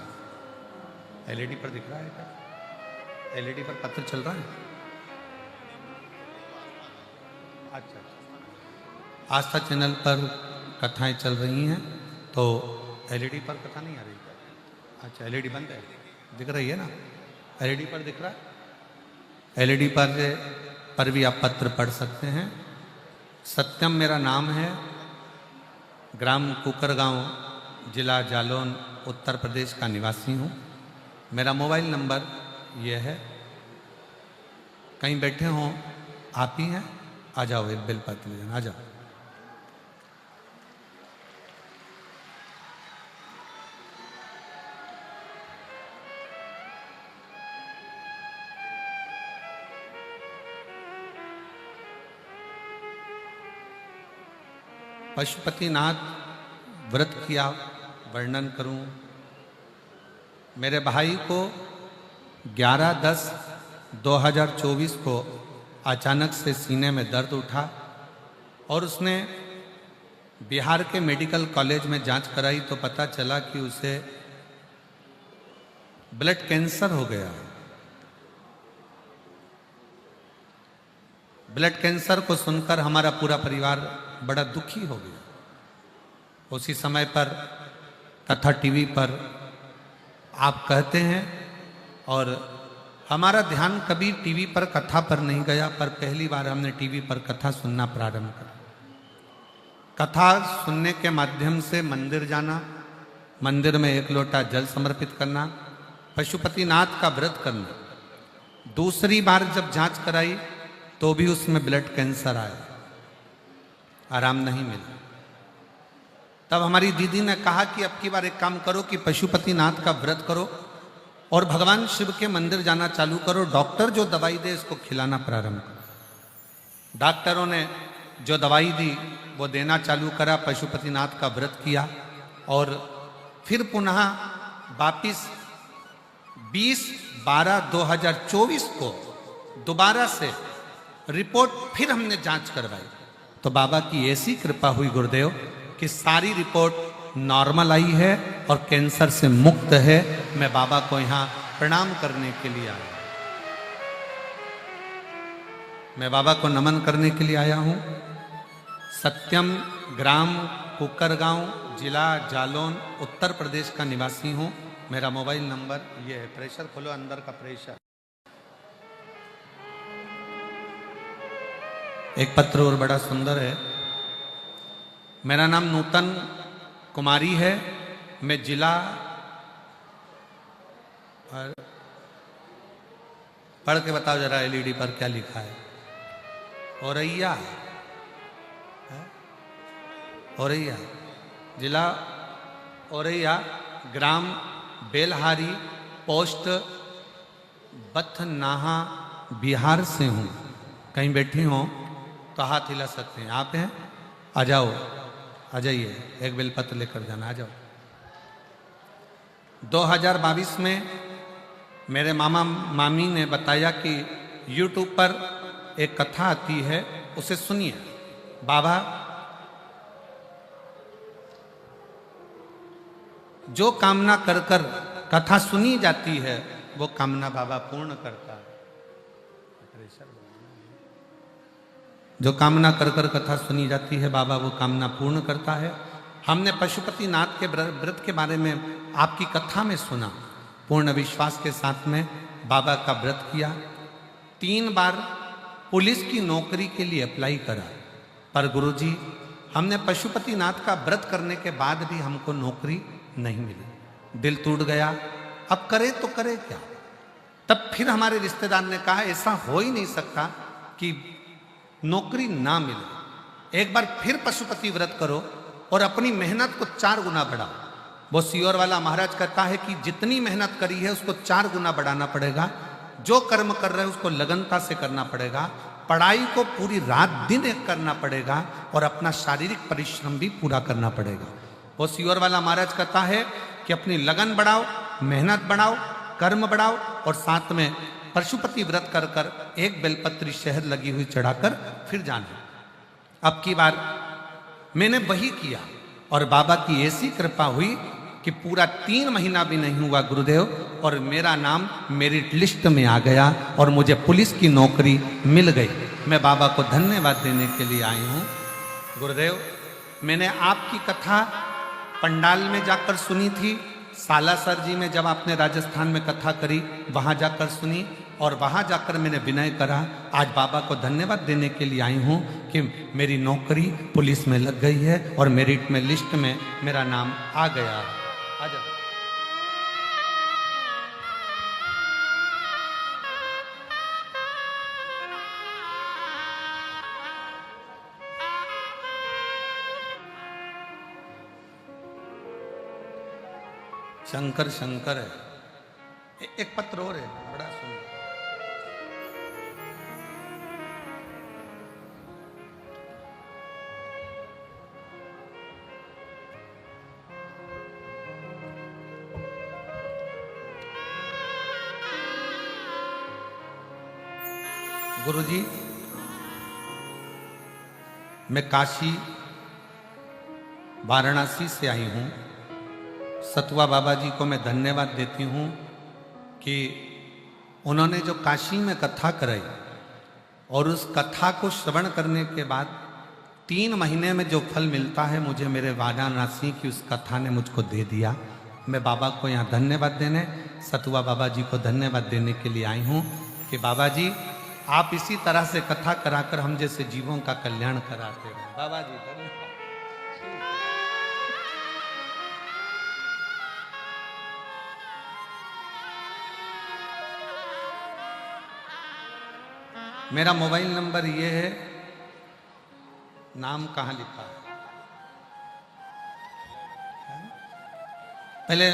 एलईडी पर दिख रहा है क्या? एलईडी पर पत्र चल रहा है? अच्छा। आस्था चैनल पर कथाएं चल रही हैं, तो एलईडी पर कथा नहीं आ रही? अच्छा, एलईडी बंद है, दिख रही है ना? एलईडी पर दिख रहा है? एलईडी पर भी आप पत्र पढ़ सकते हैं। सत्यम मेरा नाम है, ग्राम कुकरगांव, जिला जालौन, उत्तर प्रदेश का निवासी हूँ। मेरा मोबाइल नंबर ये है। कहीं बैठे हों, आप ही हैं? आ जाओ, एक बेलपत्र ले जाना, आ जाओ। पशुपतिनाथ व्रत किया वर्णन करूं। मेरे भाई को 11/10/2024 को अचानक से सीने में दर्द उठा और उसने बिहार के मेडिकल कॉलेज में जांच कराई तो पता चला कि उसे ब्लड कैंसर हो गया। ब्लड कैंसर को सुनकर हमारा पूरा परिवार बड़ा दुखी हो गया। उसी समय पर कथा टीवी पर आप कहते हैं और हमारा ध्यान कभी टीवी पर कथा पर नहीं गया, पर पहली बार हमने टीवी पर कथा सुनना प्रारंभ करा। कथा सुनने के माध्यम से मंदिर जाना, मंदिर में एक लोटा जल समर्पित करना, पशुपतिनाथ का व्रत करना। दूसरी बार जब जांच कराई तो भी उसमें ब्लड कैंसर आया, आराम नहीं मिला। तब हमारी दीदी ने कहा कि अब की बार एक काम करो कि पशुपतिनाथ का व्रत करो और भगवान शिव के मंदिर जाना चालू करो। डॉक्टर जो दवाई दे इसको खिलाना प्रारंभ करो। डॉक्टरों ने जो दवाई दी वो देना चालू करा, पशुपतिनाथ का व्रत किया और फिर पुनः वापिस 20/12/2024 को दोबारा से रिपोर्ट फिर हमने जांच करवाई तो बाबा की ऐसी कृपा हुई गुरुदेव कि सारी रिपोर्ट नॉर्मल आई है और कैंसर से मुक्त है। मैं बाबा को यहाँ प्रणाम करने के लिए आया, मैं बाबा को नमन करने के लिए आया हूँ। सत्यम ग्राम कुकरगांव, जिला जालौन, उत्तर प्रदेश का निवासी हूँ। मेरा मोबाइल नंबर ये है। प्रेशर खोलो, अंदर का प्रेशर। एक पत्र और बड़ा सुंदर है। मेरा नाम नूतन कुमारी है, मैं जिला और पढ़ के बताओ जरा एलईडी पर क्या लिखा है। औरैया, औरैया, जिला औरैया, ग्राम बेलहारी, पोस्ट बथनाहा, बिहार से हूँ। कहीं बैठी हो तो हाथ हिला सकते हैं। आप हैं? आ जाओ, आ जाइए, एक बेलपत्र लेकर जाना, आ जाओ। 2022 में मेरे मामा मामी ने बताया कि YouTube पर एक कथा आती है, उसे सुनिए। बाबा जो कामना कर कर कथा सुनी जाती है वो कामना बाबा पूर्ण करता है। जो कामना कर कर कथा सुनी जाती है बाबा वो कामना पूर्ण करता है। हमने पशुपतिनाथ के व्रत के बारे में आपकी कथा में सुना, पूर्ण विश्वास के साथ में बाबा का व्रत किया। 3 बार पुलिस की नौकरी के लिए अप्लाई करा, पर गुरुजी हमने पशुपतिनाथ का व्रत करने के बाद भी हमको नौकरी नहीं मिली। दिल टूट गया, अब करे तो करे क्या। तब फिर हमारे रिश्तेदार ने कहा ऐसा हो ही नहीं सकता कि नौकरी ना मिले, एक बार फिर पशुपति व्रत करो और अपनी मेहनत को 4 गुना बढ़ाओ। वो सियोर वाला महाराज कहता है कि जितनी मेहनत करी है उसको 4 गुना बढ़ाना पड़ेगा। जो कर्म कर रहे हैं उसको लगनता से करना पड़ेगा। पढ़ाई को पूरी रात दिन एक करना पड़ेगा और अपना शारीरिक परिश्रम भी पूरा करना पड़ेगा। वो सियोर वाला महाराज कहता है कि अपनी लगन बढ़ाओ, मेहनत बढ़ाओ, कर्म बढ़ाओ और साथ में पशुपति व्रत कर कर एक बेलपत्री शहद लगी हुई चढ़ाकर फिर जाना। अब की बार मैंने वही किया और बाबा की ऐसी कृपा हुई कि पूरा 3 महीना भी नहीं हुआ गुरुदेव और मेरा नाम मेरिट लिस्ट में आ गया और मुझे पुलिस की नौकरी मिल गई। मैं बाबा को धन्यवाद देने के लिए आई हूँ। गुरुदेव मैंने आपकी कथा पंडाल में जाकर सुनी थी, सालासर जी में जब आपने राजस्थान में कथा करी वहां जाकर सुनी, और वहां जाकर मैंने विनय करा। आज बाबा को धन्यवाद देने के लिए आई हूं कि मेरी नौकरी पुलिस में लग गई है और मेरिट में लिस्ट में मेरा नाम आ गया। आ जाओ। शंकर शंकर है। एक पत्र और है बड़ा सुंदर। गुरुजी, मैं काशी वाराणसी से आई हूं। सतुआ बाबा जी को मैं धन्यवाद देती हूँ कि उन्होंने जो काशी में कथा कराई और उस कथा को श्रवण करने के बाद 3 महीने में जो फल मिलता है मुझे मेरे वाराणसी की उस कथा ने मुझको दे दिया। मैं बाबा को यहाँ धन्यवाद देने, सतुआ बाबा जी को धन्यवाद देने के लिए आई हूँ कि बाबा जी आप इसी तरह से कथा कराकर हम जैसे जीवों का कल्याण कराते हैं। बाबा जी धन्यवाद। मेरा मोबाइल नंबर ये है, नाम कहाँ लिखा है? पहले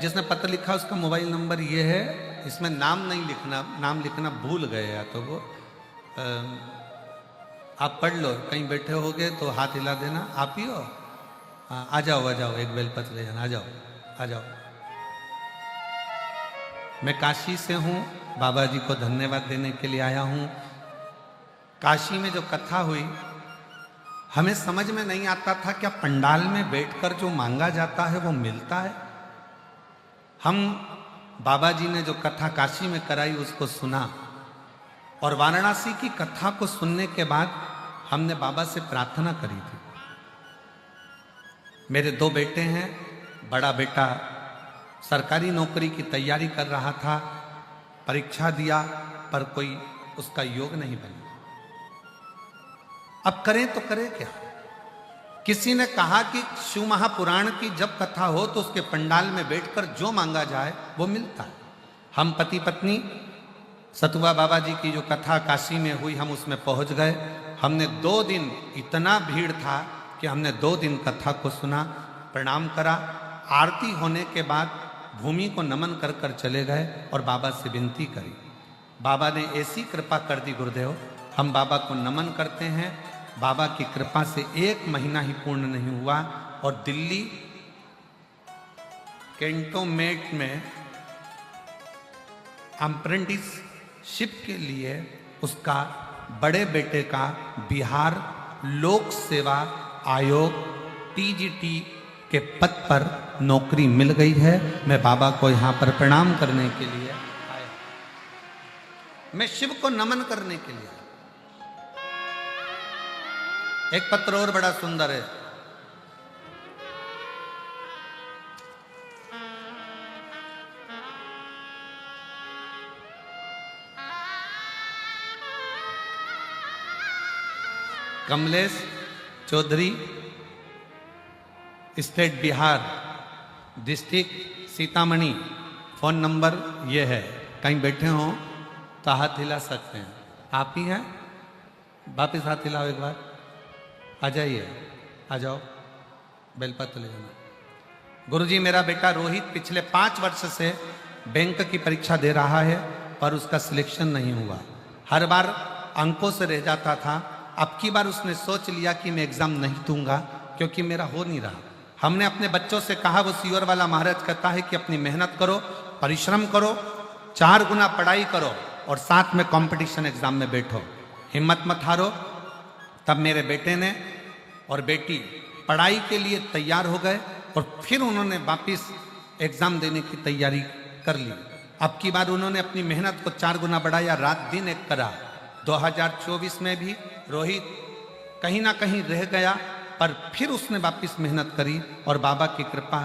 जिसने पत्र लिखा उसका मोबाइल नंबर ये है, इसमें नाम नहीं लिखना, नाम लिखना भूल गए या तो वो आप पढ़ लो, कहीं बैठे होगे तो हाथ हिला देना। आप ही हो? हाँ, आ जाओ, एक बेलपत्र ले जाना, आ जाओ। मैं काशी से हूँ, बाबा जी को धन्यवाद देने के लिए आया हूँ। काशी में जो कथा हुई हमें समझ में नहीं आता था क्या पंडाल में बैठकर जो मांगा जाता है वो मिलता है। हम बाबा जी ने जो कथा काशी में कराई उसको सुना और वाराणसी की कथा को सुनने के बाद हमने बाबा से प्रार्थना करी थी। मेरे 2 बेटे हैं, बड़ा बेटा सरकारी नौकरी की तैयारी कर रहा था, परीक्षा दिया पर कोई उसका योग नहीं बना। अब करें तो करें क्या? किसी ने कहा कि शिव महापुराण की जब कथा हो तो उसके पंडाल में बैठकर जो मांगा जाए वो मिलता है। हम पति पत्नी सतुआ बाबा जी की जो कथा काशी में हुई हम उसमें पहुंच गए। हमने 2 दिन, इतना भीड़ था कि हमने 2 दिन कथा को सुना, प्रणाम करा। आरती होने के बाद भूमि को नमन कर कर चले गए और बाबा से विनती करी। बाबा ने ऐसी कृपा कर दी गुरुदेव, हम बाबा को नमन करते हैं। बाबा की कृपा से 1 महीना ही पूर्ण नहीं हुआ और दिल्ली कैंटोनमेंट में अप्रेंटिसशिप के लिए उसका बड़े बेटे का बिहार लोक सेवा आयोग TGT के पद पर नौकरी मिल गई है। मैं बाबा को यहाँ पर प्रणाम करने के लिए आया, मैं शिव को नमन करने के लिए। एक पत्र और बड़ा सुंदर है। Kamlesh Chaudhary, state Bihar, district Sitamarhi, phone number ये है। कहीं बैठे हो तो हाथ हिला सकते हैं। आप ही हैं? वापिस हाथ हिलाओ एक बार। आ जाइए, आ जाओ, बेलपत्र ले जाना। गुरुजी, मेरा बेटा रोहित पिछले 5 वर्ष से बैंक की परीक्षा दे रहा है पर उसका सिलेक्शन नहीं हुआ। हर बार अंकों से रह जाता था। अब की बार उसने सोच लिया कि मैं एग्जाम नहीं दूंगा क्योंकि मेरा हो नहीं रहा। हमने अपने बच्चों से कहा, वो सीवर वाला महाराज कहता है कि अपनी मेहनत करो, परिश्रम करो, 4 गुना पढ़ाई करो और साथ में कंपटीशन एग्जाम में बैठो, हिम्मत मत हारो। तब मेरे बेटे ने और बेटी पढ़ाई के लिए तैयार हो गए और फिर उन्होंने वापस एग्जाम देने की तैयारी कर ली। अब की बार उन्होंने अपनी मेहनत को 4 गुना बढ़ाया, रात दिन एक करा। 2024 में भी रोहित कहीं ना कहीं रह गया पर फिर उसने वापस मेहनत करी और बाबा की कृपा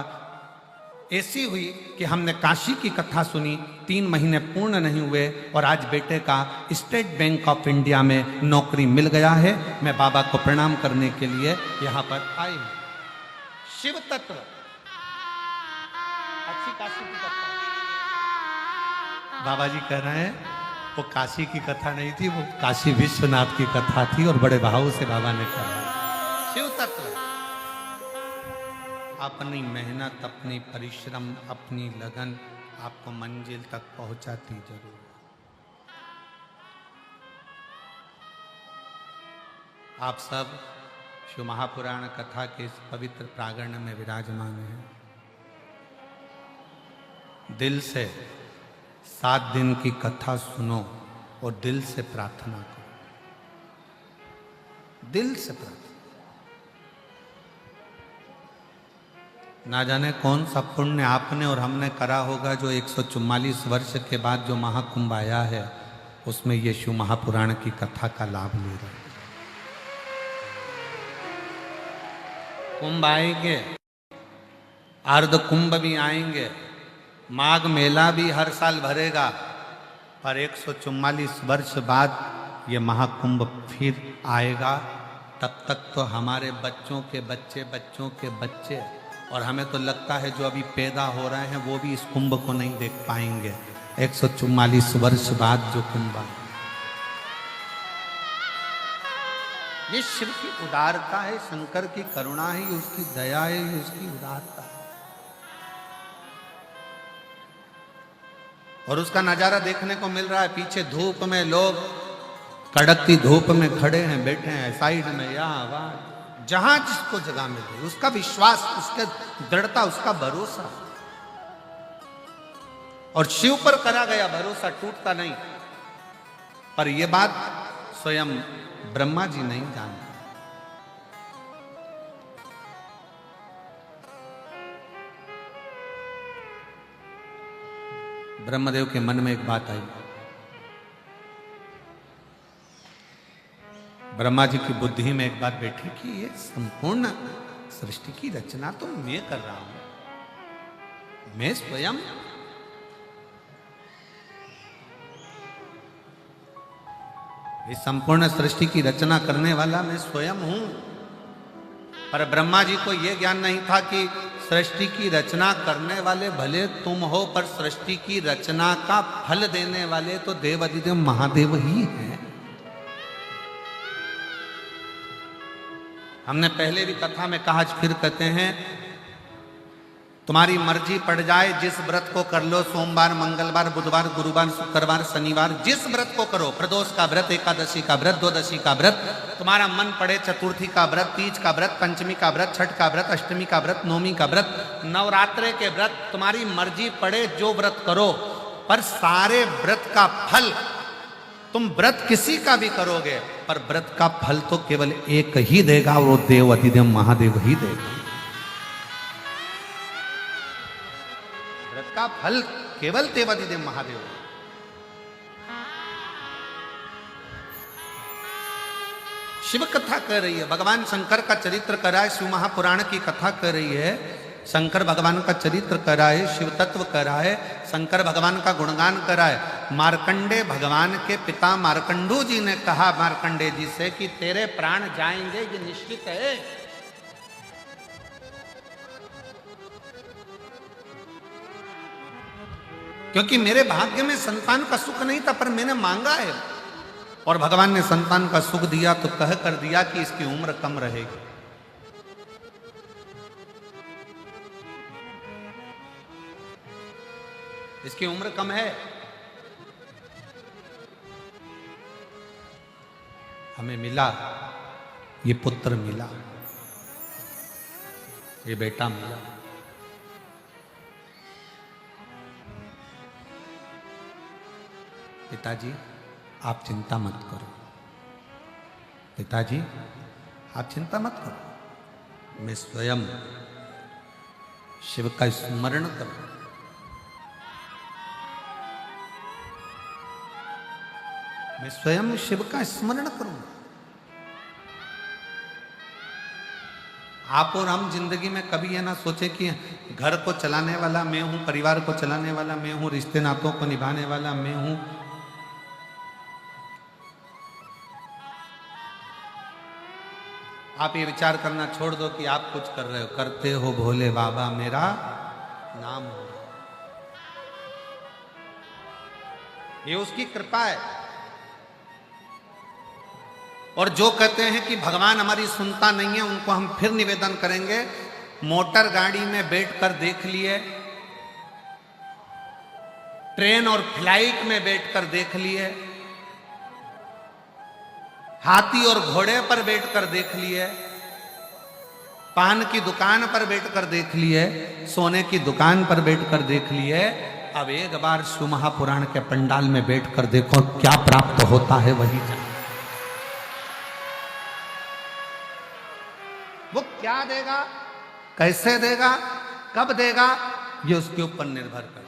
ऐसी हुई कि हमने काशी की कथा सुनी, 3 महीने पूर्ण नहीं हुए और आज बेटे का स्टेट बैंक ऑफ इंडिया में नौकरी मिल गया है। मैं बाबा को प्रणाम करने के लिए यहाँ पर आई हूँ। शिव तत्व अच्छी काशी की कथा, बाबा जी कह रहे हैं वो काशी की कथा नहीं थी, वो काशी विश्वनाथ की कथा थी और बड़े भाव से बाबा ने कहा। शिव तत्व अपनी मेहनत, अपनी परिश्रम, अपनी लगन आपको मंजिल तक पहुंचाती जरूर। आप सब शिव महापुराण कथा के इस पवित्र प्रांगण में विराजमान हैं। दिल से 7 दिन की कथा सुनो और दिल से प्रार्थना करो, दिल से प्रार्थना। ना जाने कौन सा पुण्य आपने और हमने करा होगा जो 144 वर्ष के बाद जो महाकुंभ आया है उसमें ये शिव महापुराण की कथा का लाभ ले रहे हैं। कुंभ आएंगे, अर्ध कुंभ भी आएंगे, माघ मेला भी हर साल भरेगा, पर 144 वर्ष बाद ये महाकुंभ फिर आएगा। तब तक तो हमारे बच्चों के बच्चे, बच्चों के बच्चे, और हमें तो लगता है जो अभी पैदा हो रहे हैं वो भी इस कुंभ को नहीं देख पाएंगे। 144 वर्ष बाद जो कुंभ आए, ये शिव की उदारता है, शंकर की करुणा है, ये उसकी दया है, ये उसकी उदारता है। और उसका नजारा देखने को मिल रहा है। पीछे धूप में लोग कड़कती धूप में खड़े हैं, बैठे हैं, साइड में यहाँ वहां, जहां जिसको जगह मिल रही, उसका विश्वास, उसका दृढ़ता, उसका भरोसा। और शिव पर करा गया भरोसा टूटता नहीं। पर यह बात स्वयं ब्रह्मा जी नहीं जानते। ब्रह्मदेव के मन में एक बात आई। ब्रह्मा जी की बुद्धि में एक बात बैठी कि ये संपूर्ण सृष्टि की रचना तो मैं कर रहा हूं, मैं स्वयं। इस संपूर्ण सृष्टि की रचना करने वाला मैं स्वयं हूं। पर ब्रह्मा जी को यह ज्ञान नहीं था कि सृष्टि की रचना करने वाले भले तुम हो, पर सृष्टि की रचना का फल देने वाले तो देवाधिदेव महादेव ही हैं। हमने पहले भी कथा में कहा, फिर कहते हैं, तुम्हारी मर्जी पड़ जाए, जिस व्रत को कर लो, सोमवार, मंगलवार, बुधवार, गुरुवार, शुक्रवार, शनिवार, जिस व्रत को करो, प्रदोष का व्रत, एकादशी का व्रत, द्वादशी का व्रत, तुम्हारा मन पड़े, चतुर्थी का व्रत, तीज का व्रत, पंचमी का व्रत, छठ का व्रत, अष्टमी का व्रत, नवमी का व्रत, नवरात्रे के व्रत, तुम्हारी मर्जी पड़े जो व्रत करो, पर सारे व्रत का फल, तुम व्रत किसी का भी करोगे पर व्रत का फल तो केवल एक ही देगा, वो देव अधिदेव महादेव ही देगा। व्रत का फल केवल देव अधिदेव महादेव। शिव कथा कह रही है, भगवान शंकर का चरित्र कर रहा है, शिव महापुराण की कथा कर रही है। शंकर भगवान का चरित्र कर रहा है, शिव तत्व कर रहा है, शंकर भगवान का गुणगान कर रहा है। मार्कंडे भगवान के पिता मार्कंडू जी ने कहा मार्कंडे जी से कि तेरे प्राण जाएंगे, ये निश्चित है। क्योंकि मेरे भाग्य में संतान का सुख नहीं था, पर मैंने मांगा है और भगवान ने संतान का सुख दिया, तो कह कर दिया कि इसकी उम्र कम रहेगी। इसकी उम्र कम है। हमें मिला, ये पुत्र मिला, ये बेटा मिला। पिताजी आप चिंता मत करो, पिताजी आप चिंता मत करो, मैं स्वयं शिव का स्मरण करूं। मैं स्वयं शिव का स्मरण करूंगा। आप और हम जिंदगी में कभी ये ना सोचे कि घर को चलाने वाला मैं हूं, परिवार को चलाने वाला मैं हूं, रिश्ते नातों को निभाने वाला मैं हूं। आप ये विचार करना छोड़ दो कि आप कुछ कर रहे हो, करते हो भोले बाबा मेरा नाम हो, ये उसकी कृपा है। और जो कहते हैं कि भगवान हमारी सुनता नहीं है, उनको हम फिर निवेदन करेंगे, मोटर गाड़ी में बैठकर देख लिए, ट्रेन और फ्लाइट में बैठकर देख लिए, हाथी और घोड़े पर बैठकर देख लिए, पान की दुकान पर बैठकर देख लिए, सोने की दुकान पर बैठकर देख लिए। अब एक बार शिव महापुराण के पंडाल में बैठकर देखो क्या प्राप्त होता है, वही जानो। वो क्या देगा, कैसे देगा, कब देगा, ये उसके ऊपर निर्भर करता।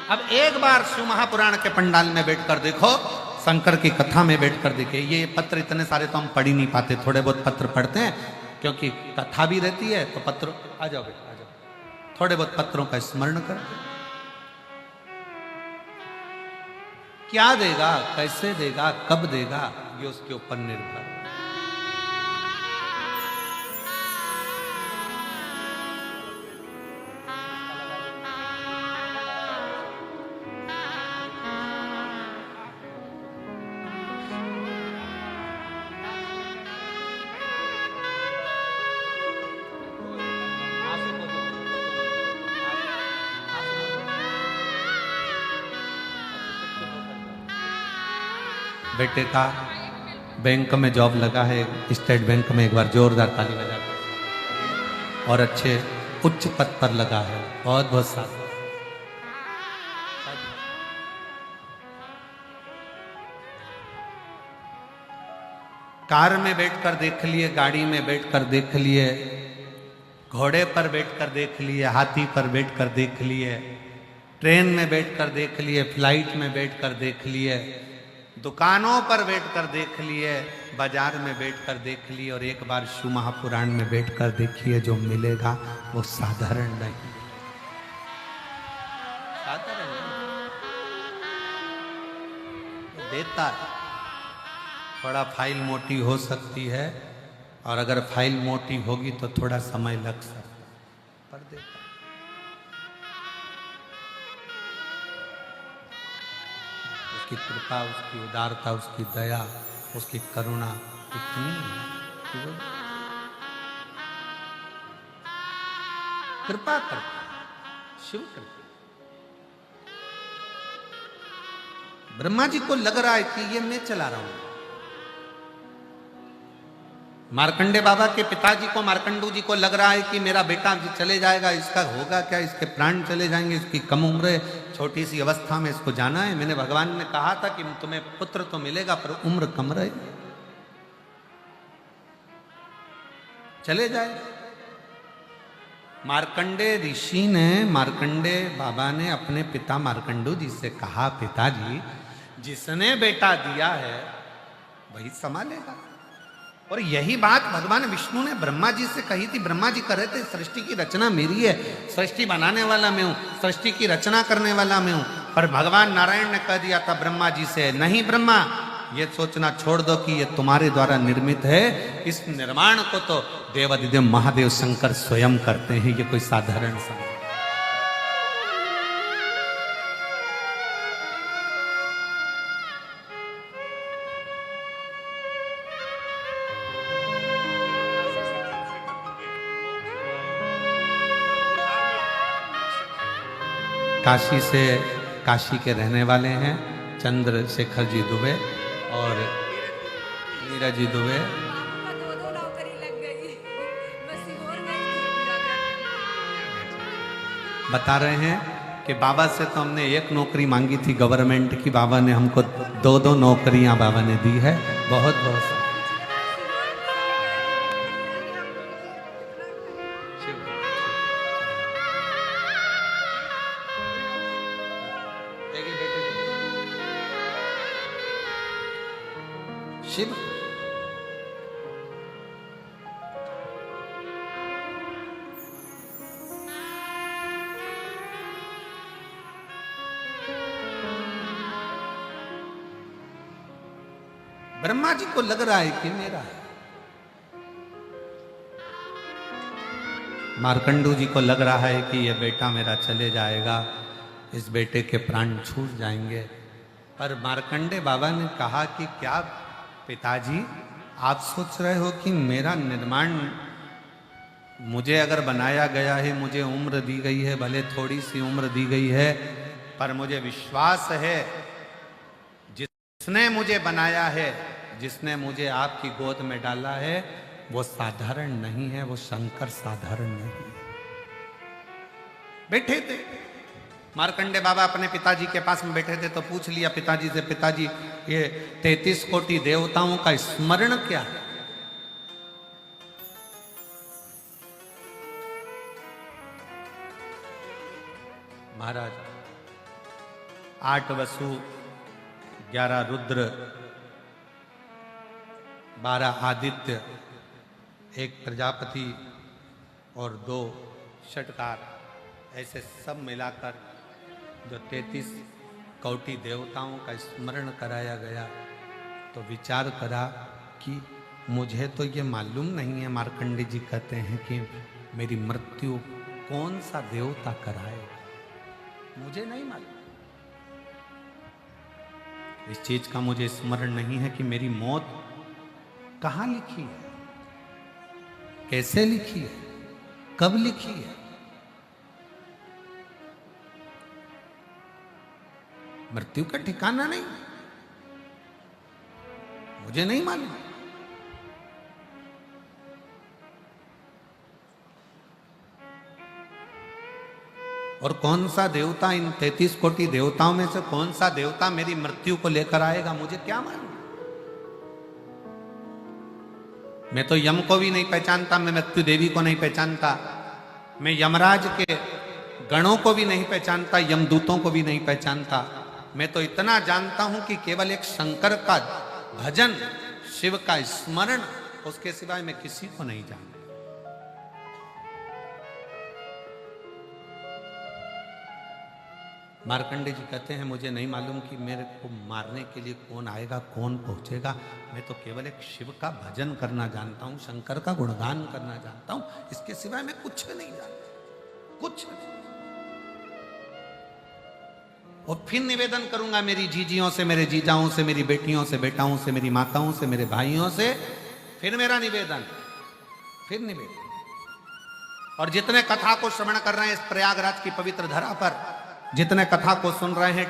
अब एक बार शिव महापुराण के पंडाल में बैठकर देखो, शंकर की कथा में बैठकर देखे। ये पत्र इतने सारे तो हम पढ़ ही नहीं पाते, थोड़े बहुत पत्र पढ़ते हैं क्योंकि कथा भी रहती है, तो पत्र आ जाओ बेटा, आ जाओ, थोड़े बहुत पत्रों का स्मरण करते। क्या देगा, कैसे देगा, कब देगा, ये उसके ऊपर निर्भर। बेटे का बैंक में जॉब लगा है, स्टेट बैंक में, एक बार जोरदार ताली बजा दो। और अच्छे उच्च पद पर लगा है, बहुत बहुत साथ। कार में बैठकर देख लिए, गाड़ी में बैठकर देख लिए, घोड़े पर बैठकर देख लिए, हाथी पर बैठकर देख लिए, ट्रेन में बैठकर देख लिए, फ्लाइट में बैठकर देख लिए, दुकानों पर बैठकर देख लिए, बाजार में बैठकर देख लिए। और एक बार शिव महापुराण में बैठकर देखिए, जो मिलेगा वो साधारण नहीं, साधारण नहीं, देता है। थोड़ा फाइल मोटी हो सकती है, और अगर फाइल मोटी होगी तो थोड़ा समय लग सकता है, पर देता। उसकी कृपा, उसकी उदारता, उसकी दया, उसकी करुणा इतनी है कि वो कृपा करता है, शिव कृपा। ब्रह्मा जी को लग रहा है कि ये मैं चला रहा हूं। मार्कंडे बाबा के पिताजी को, मार्कंडू जी को लग रहा है कि मेरा बेटा चले जाएगा, इसका होगा क्या, इसके प्राण चले जाएंगे, इसकी कम उम्र है, छोटी सी अवस्था में इसको जाना है। मैंने भगवान ने कहा था कि तुम्हें पुत्र तो मिलेगा पर उम्र कम रहे, चले जाए। मार्कंडे ऋषि ने, मार्कंडे बाबा ने अपने पिता मार्कंडू जी से कहा, पिताजी जिसने बेटा दिया है वही संभालेगा। और यही बात भगवान विष्णु ने ब्रह्मा जी से कही थी। ब्रह्मा जी कह रहे थे सृष्टि की रचना मेरी है, सृष्टि बनाने वाला मैं हूं, सृष्टि की रचना करने वाला मैं हूं। पर भगवान नारायण ने कह दिया था ब्रह्मा जी से, नहीं ब्रह्मा, ये सोचना छोड़ दो कि ये तुम्हारे द्वारा निर्मित है, इस निर्माण को तो देवादिदेव महादेव शंकर स्वयं करते हैं, ये कोई साधारण सा। काशी से, काशी के रहने वाले हैं चंद्रशेखर जी दुबे और नीरज जी दुबे। बता रहे हैं कि बाबा से तो हमने एक नौकरी मांगी थी गवर्नमेंट की, बाबा ने हमको दो दो नौकरियां बाबा ने दी है। बहुत बहुत शिव। ब्रह्मा जी को लग रहा है कि मेरा है, मार्कंडू जी को लग रहा है कि यह बेटा मेरा चले जाएगा, इस बेटे के प्राण छूट जाएंगे। पर मार्कंडे बाबा ने कहा कि क्या पिताजी आप सोच रहे हो कि मेरा निर्माण, मुझे अगर बनाया गया है, मुझे उम्र दी गई है, भले थोड़ी सी उम्र दी गई है, पर मुझे विश्वास है जिसने मुझे बनाया है, जिसने मुझे आपकी गोद में डाला है, वो साधारण नहीं है, वो शंकर साधारण नहीं है। बैठे थे मार्कंडे बाबा अपने पिताजी के पास में बैठे थे, तो पूछ लिया पिताजी से, पिताजी ये 33 कोटि देवताओं का स्मरण क्या है? महाराज 8 वसु, 11 रुद्र, 12 आदित्य, 1 प्रजापति और 2 षटकार, ऐसे सब मिलाकर जो 33 कोटि देवताओं का स्मरण कराया गया, तो विचार करा कि मुझे तो ये मालूम नहीं है, मार्कंडे जी कहते हैं कि मेरी मृत्यु कौन सा देवता कराए, मुझे नहीं मालूम। इस चीज का मुझे स्मरण नहीं है कि मेरी मौत कहां लिखी है, कैसे लिखी है, कब लिखी है। मृत्यु का ठिकाना नहीं, मुझे नहीं मालूम। और कौन सा देवता, इन 33 कोटि देवताओं में से कौन सा देवता मेरी मृत्यु को लेकर आएगा, मुझे क्या मालूम। मैं तो यम को भी नहीं पहचानता, मैं मृत्यु देवी को नहीं पहचानता, मैं यमराज के गणों को भी नहीं पहचानता, यमदूतों को भी नहीं पहचानता। मैं तो इतना जानता हूं कि केवल एक शंकर का भजन, शिव का स्मरण, उसके सिवाय मैं किसी को नहीं जानता। मार्कंडे जी कहते हैं मुझे नहीं मालूम कि मेरे को मारने के लिए कौन आएगा, कौन पहुंचेगा। मैं तो केवल एक शिव का भजन करना जानता हूं, शंकर का गुणगान करना जानता हूं, इसके सिवाय मैं कुछ नहीं जानता, कुछ नहीं। और फिर निवेदन करूंगा मेरी जीजियों से, मेरे जीजाओं से, मेरी बेटियों से, बेटाओं से, मेरी माताओं से, मेरे भाइयों से, फिर मेरा निवेदन, फिर निवेदन। और जितने कथा को श्रवण कर रहे हैं इस प्रयागराज की पवित्र धरा पर, जितने कथा को सुन रहे हैं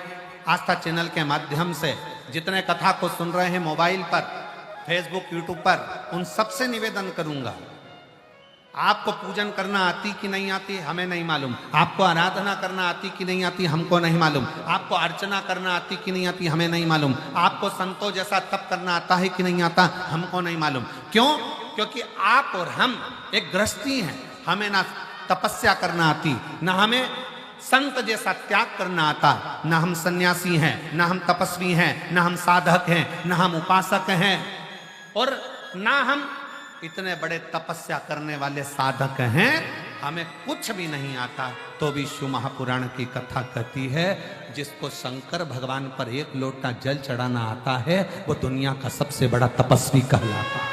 आस्था चैनल के माध्यम से, जितने कथा को सुन रहे हैं मोबाइल पर, फेसबुक, यूट्यूब पर, उन सबसे निवेदन करूंगा, आपको पूजन करना आती कि नहीं आती हमें नहीं मालूम, आपको आराधना करना आती कि नहीं आती हमको नहीं मालूम, आपको अर्चना करना आती कि नहीं आती हमें नहीं मालूम, आपको संतों जैसा तप करना आता है कि नहीं आता हमको नहीं मालूम। क्यों? क्योंकि आप और हम एक गृहस्थी हैं, हमें ना तपस्या करना आती, ना हमें संत जैसा त्याग करना आता, ना हम सन्यासी हैं, ना हम तपस्वी हैं, ना हम साधक हैं, ना हम उपासक हैं, और ना हम इतने बड़े तपस्या करने वाले साधक हैं। हमें कुछ भी नहीं आता, तो भी शिव महापुराण की कथा कहती है जिसको शंकर भगवान पर 1 लोटा जल चढ़ाना आता है वो दुनिया का सबसे बड़ा तपस्वी कहलाता है।